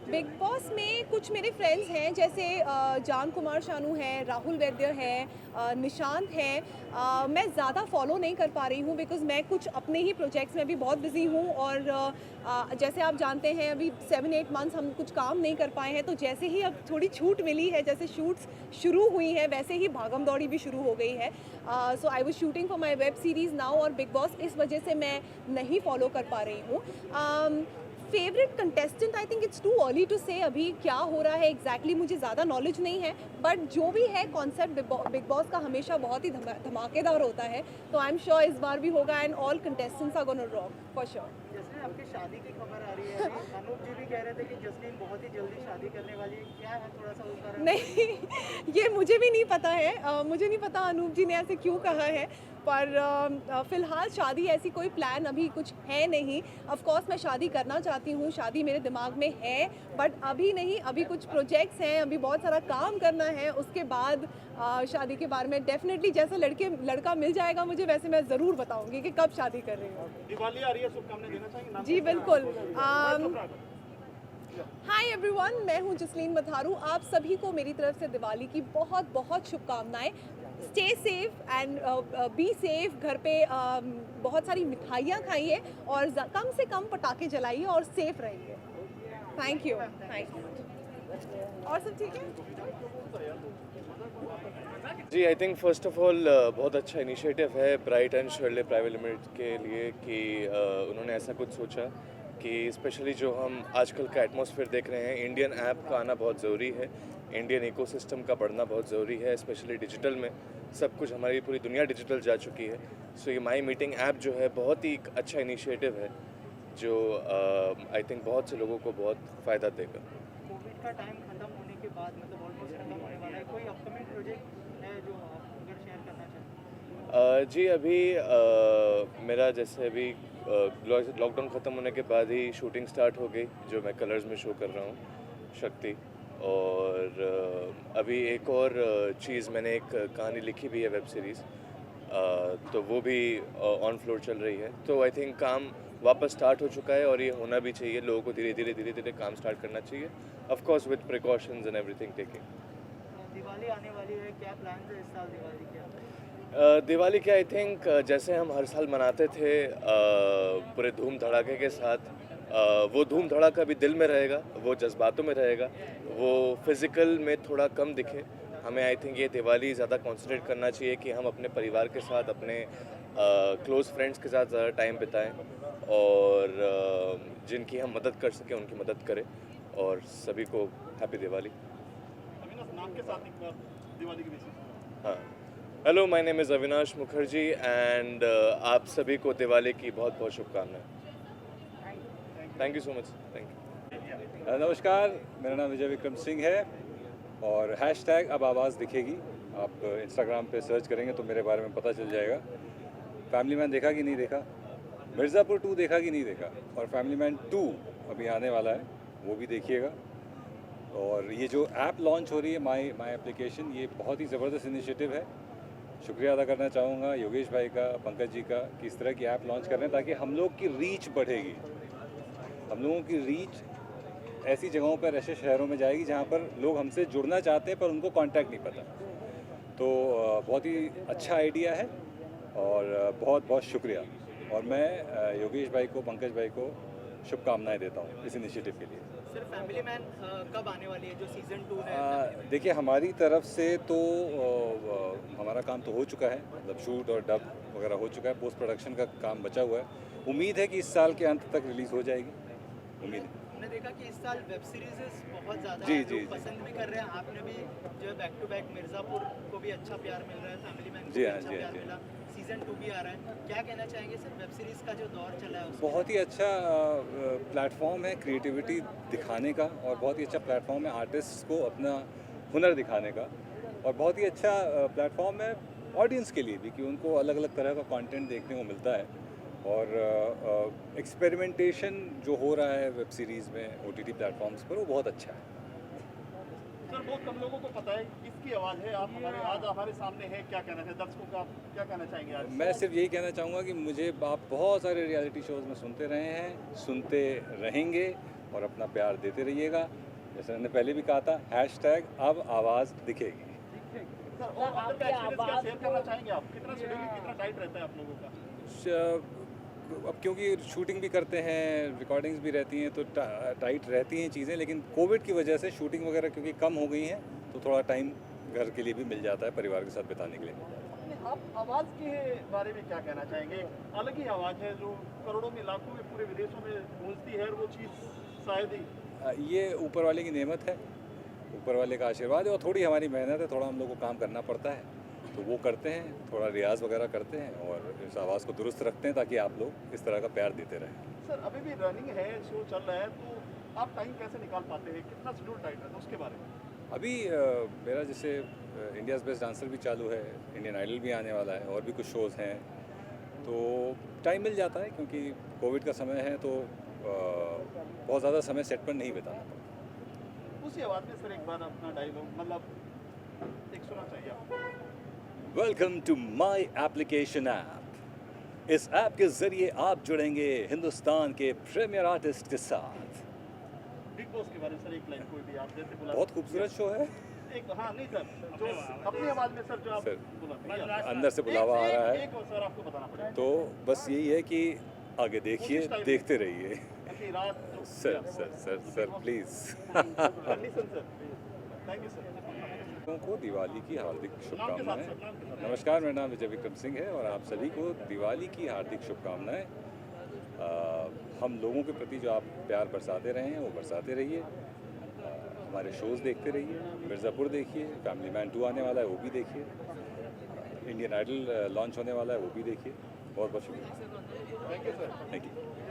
बिग बॉस में कुछ मेरे फ्रेंड्स हैं, जैसे जान कुमार शानू है, राहुल वैद्य है, निशांत है। मैं ज़्यादा फॉलो नहीं कर पा रही हूँ बिकॉज़ मैं कुछ अपने ही प्रोजेक्ट्स में भी बहुत बिजी हूँ, और जैसे आप जानते हैं अभी 7-8 मंथ्स हम कुछ काम नहीं कर पाए हैं, तो जैसे ही अब थोड़ी छूट मिली है, जैसे शूट्स शुरू हुई हैं, वैसे ही भागम दौड़ी भी शुरू हो गई है। So I was shooting for my web series now, और बिग बॉस इस वजह से मैं नहीं फॉलो कर पा रही हूँ। Favourite contestant, I think it's too early to say अभी क्या हो रहा है एग्जैक्टली मुझे ज़्यादा नॉलेज नहीं है, बट जो भी है कॉन्सेप्ट बिग बॉस का हमेशा बहुत ही धमाकेदार होता है, तो आई एम श्योर इस बार भी होगा and all contestants are gonna rock for sure. Jasleen, आपकी शादी की खबर आ रही है अभी। अनूप जी भी कह रहे थे कि जसलीन बहुत ही जल्दी शादी करने वाली है, क्या है थोड़ा सा उसका? नहीं, ये मुझे भी नहीं पता है। मुझे नहीं पता अनूप जी ने ऐसे क्यों कहा है, पर फ़िलहाल शादी ऐसी कोई प्लान अभी कुछ है नहीं। ऑफ कोर्स मैं शादी करना चाहती हूँ, शादी मेरे दिमाग में है, बट अभी नहीं। अभी कुछ प्रोजेक्ट्स हैं, अभी बहुत सारा काम करना है, उसके बाद शादी के बारे में डेफिनेटली जैसा लड़का मिल जाएगा मुझे, वैसे मैं ज़रूर बताऊँगी कि कब शादी कर रही हूँ। दिवाली आ रही है, शुभकामनाएं देना चाहेंगे? जी बिल्कुल। हाय एवरीवन, मैं हूँ जसलीन मथारू। आप सभी को मेरी तरफ से दिवाली की बहुत बहुत शुभकामनाएं। Stay safe and be safe. घर पे बहुत सारी मिठाइयाँ खाइए और कम से कम पटाखे जलाइए और सेफ रहिए। Thank you. और सब ठीक है जी? I think first of all बहुत अच्छा इनिशिएटिव है bright and Shirley private limited के लिए कि उन्होंने ऐसा कुछ सोचा कि स्पेशली जो हम आजकल का एटमॉस्फेयर देख रहे हैं, इंडियन ऐप का आना बहुत ज़रूरी है, इंडियन इकोसिस्टम का बढ़ना बहुत ज़रूरी है, स्पेशली डिजिटल में। सब कुछ हमारी पूरी दुनिया डिजिटल जा चुकी है, सो ये माई मीटिंग ऐप जो है बहुत ही अच्छा इनिशिएटिव है जो आई थिंक बहुत से लोगों को बहुत फ़ायदा देगा। कोविड का टाइम खत्म होने के बाद, मतलब ऑलमोस्ट खत्म होने वाला है, कोई अपकमिंग प्रोजेक्ट है जो आप अगर शेयर करना चाहें? जी अभी मेरा जैसे अभी लॉकडाउन ख़त्म होने के बाद ही शूटिंग स्टार्ट हो गई, जो मैं कलर्स में शो कर रहा हूँ, शक्ति। और अभी एक और चीज़, मैंने एक कहानी लिखी भी है, वेब सीरीज़, तो वो भी ऑन फ्लोर चल रही है। तो आई थिंक काम वापस स्टार्ट हो चुका है और ये होना भी चाहिए। लोगों को धीरे धीरे काम स्टार्ट करना चाहिए, of course with precautions and everything taking. Diwali आने वाली है, क्या प्लान है इस साल दिवाली के? दिवाली के आई थिंक जैसे हम हर साल मनाते थे पूरे धूम धड़ाके के साथ, वो धूम धड़ाका भी दिल में रहेगा, वो जज्बातों में रहेगा, वो फिज़िकल में थोड़ा कम दिखे। हमें आई थिंक ये दिवाली ज़्यादा कॉन्सेंट्रेट करना चाहिए कि हम अपने परिवार के साथ, अपने क्लोज़ फ्रेंड्स के साथ ज़्यादा टाइम बिताएं और जिनकी हम मदद कर सकें उनकी मदद करें, और सभी को हैप्पी दिवाली। नाम के साथ एक बार दिवाली के विषय। हाँ, hello, my name is Avinash Mukherjee and आप सभी को दिवाली की बहुत बहुत शुभकामनाएं। Thank you so much. Thank you. नमस्कार, मेरा नाम विजय विक्रम सिंह है और हैशटैग अब आवाज़ दिखेगी, आप इंस्टाग्राम पे सर्च करेंगे तो मेरे बारे में पता चल जाएगा। फैमिली मैन देखा कि नहीं देखा, मिर्ज़ापुर 2 देखा कि नहीं देखा, और फैमिली मैन 2 अभी आने वाला है, वो भी देखिएगा। और ये जो ऐप लॉन्च हो रही है माई एप्लीकेशन, ये बहुत ही ज़बरदस्त इनिशिएटिव है। शुक्रिया अदा करना चाहूँगा योगेश भाई का, पंकज जी का, कि इस तरह की ऐप लॉन्च कर रहे हैं ताकि हम लोग की रीच बढ़ेगी। हम लोगों की रीच ऐसी जगहों पर, ऐसे शहरों में जाएगी जहाँ पर लोग हमसे जुड़ना चाहते हैं पर उनको कांटेक्ट नहीं पता। तो बहुत ही अच्छा आइडिया है और बहुत बहुत शुक्रिया। और मैं योगेश भाई को, पंकज भाई को शुभकामनाएं देता हूँ इस इनिशिएटिव के लिए। सर, फैमिली मैन कब आने वाली है, जो सीज़न 2 है? देखिए, हमारी तरफ से तो हमारा काम तो हो चुका है, मतलब शूट और डब वगैरह हो चुका है, पोस्ट प्रोडक्शन का काम बचा हुआ है। उम्मीद है कि इस साल के अंत तक रिलीज़ हो जाएगी, उम्मीद है। हमने देखा कि इस साल वेब सीरीज़ बहुत ज़्यादा जी पसंद भी कर रहे हैं। आपने भी जो है बैक टू बैक मिर्ज़ापुर को भी अच्छा प्यार मिल रहा है, फैमिली मैन को भी अच्छा प्यार मिला, सीज़न 2 भी आ रहा है। क्या कहना चाहेंगे सर, वेब सीरीज़ का जो दौर चला है? बहुत ही अच्छा प्लेटफॉर्म है क्रिएटिविटी दिखाने का, और बहुत ही अच्छा प्लेटफॉर्म है आर्टिस्ट को अपना हुनर दिखाने का, और बहुत ही अच्छा प्लेटफॉर्म है ऑडियंस के लिए भी कि उनको अलग अलग तरह का कंटेंट देखने को मिलता है। और एक्सपेरिमेंटेशन जो हो रहा है वेब सीरीज़ में OTT प्लेटफॉर्म्स पर, वो बहुत अच्छा है। सर बहुत कम लोगों को पता है किसकी आवाज़ है, आप हमारे सामने है, क्या कहना है दर्शकों का, आप क्या कहना चाहेंगे आज? मैं सिर्फ यही कहना चाहूँगा कि मुझे आप बहुत सारे रियलिटी शोज़ में सुनते रहे हैं, सुनते रहेंगे और अपना प्यार देते रहिएगा। जैसे मैंने पहले भी कहा था, हैशटैग अब आवाज़ दिखेगी। सर और अंदर का एक्सपीरियंस क्या शेयर करना चाहेंगे आप? कितना शेड्यूल कितना टाइट रहता है आप लोगों का? अब क्योंकि शूटिंग भी करते हैं, रिकॉर्डिंग्स भी रहती हैं, तो टाइट रहती हैं चीज़ें, लेकिन कोविड की वजह से शूटिंग वगैरह क्योंकि कम हो गई हैं, तो थोड़ा टाइम घर के लिए भी मिल जाता है परिवार के साथ बिताने के लिए। आप आवाज़ के बारे में क्या कहना चाहेंगे? अलग ही आवाज़ है जो करोड़ों में, लाखों में, पूरे विदेशों में गूंजती है, और वो चीज़ शायद ही ये ऊपर वाले की नेमत है, ऊपर वाले का आशीर्वाद है, और थोड़ी हमारी मेहनत है, थोड़ा हम लोग को काम करना पड़ता है, तो वो करते हैं, थोड़ा रियाज़ वगैरह करते हैं और इस आवाज़ को दुरुस्त रखते हैं ताकि आप लोग इस तरह का प्यार देते रहें। सर अभी भी रनिंग है, शो चल रहा है, तो आप टाइम कैसे निकाल पाते हैं? कितना शेड्यूल टाइट है, तो उसके बारे में? अभी मेरा जैसे इंडियाज़ बेस्ट डांसर भी चालू है, इंडियन आइडल भी आने वाला है, और भी कुछ शोज़ हैं, तो टाइम मिल जाता है क्योंकि कोविड का समय है, तो बहुत ज़्यादा समय सेट पर नहीं बिताना पड़ता। उसी आवाज़ में सर एक बार अपना डायलॉग मतलब एक सुना चाहिए आपको। Welcome to my application app. इस ऐप के ज़रिए आप जुड़ेंगे हिंदुस्तान के प्रीमियर आर्टिस्ट के साथ। बिग बॉस के बारे में सर एक लाइन कोई भी आप जैसे बोला। बहुत खूबसूरत शो है। एक हाँ नहीं सर, जो अपनी आवाज़ में सर जो आप बोला अंदर से बुलावा आ रहा है, एक और सर आपको बताना पड़ेगा। तो बस यही है कि आगे देखिए, देखते रहिए। Sir sir sir sir please. Thank you sir. लोगों को दिवाली की हार्दिक शुभकामनाएं। नमस्कार, मेरा नाम विजय विक्रम सिंह है और आप सभी को दिवाली की हार्दिक शुभकामनाएं। हम लोगों के प्रति जो आप प्यार बरसाते रहे हैं वो बरसाते रहिए। हमारे शोज़ देखते रहिए, मिर्ज़ापुर देखिए, फैमिली मैन 2 आने वाला है वो भी देखिए, इंडियन आइडल लॉन्च होने वाला है वो भी देखिए। बहुत बहुत शुक्रिया। Thank you sir. Thank you.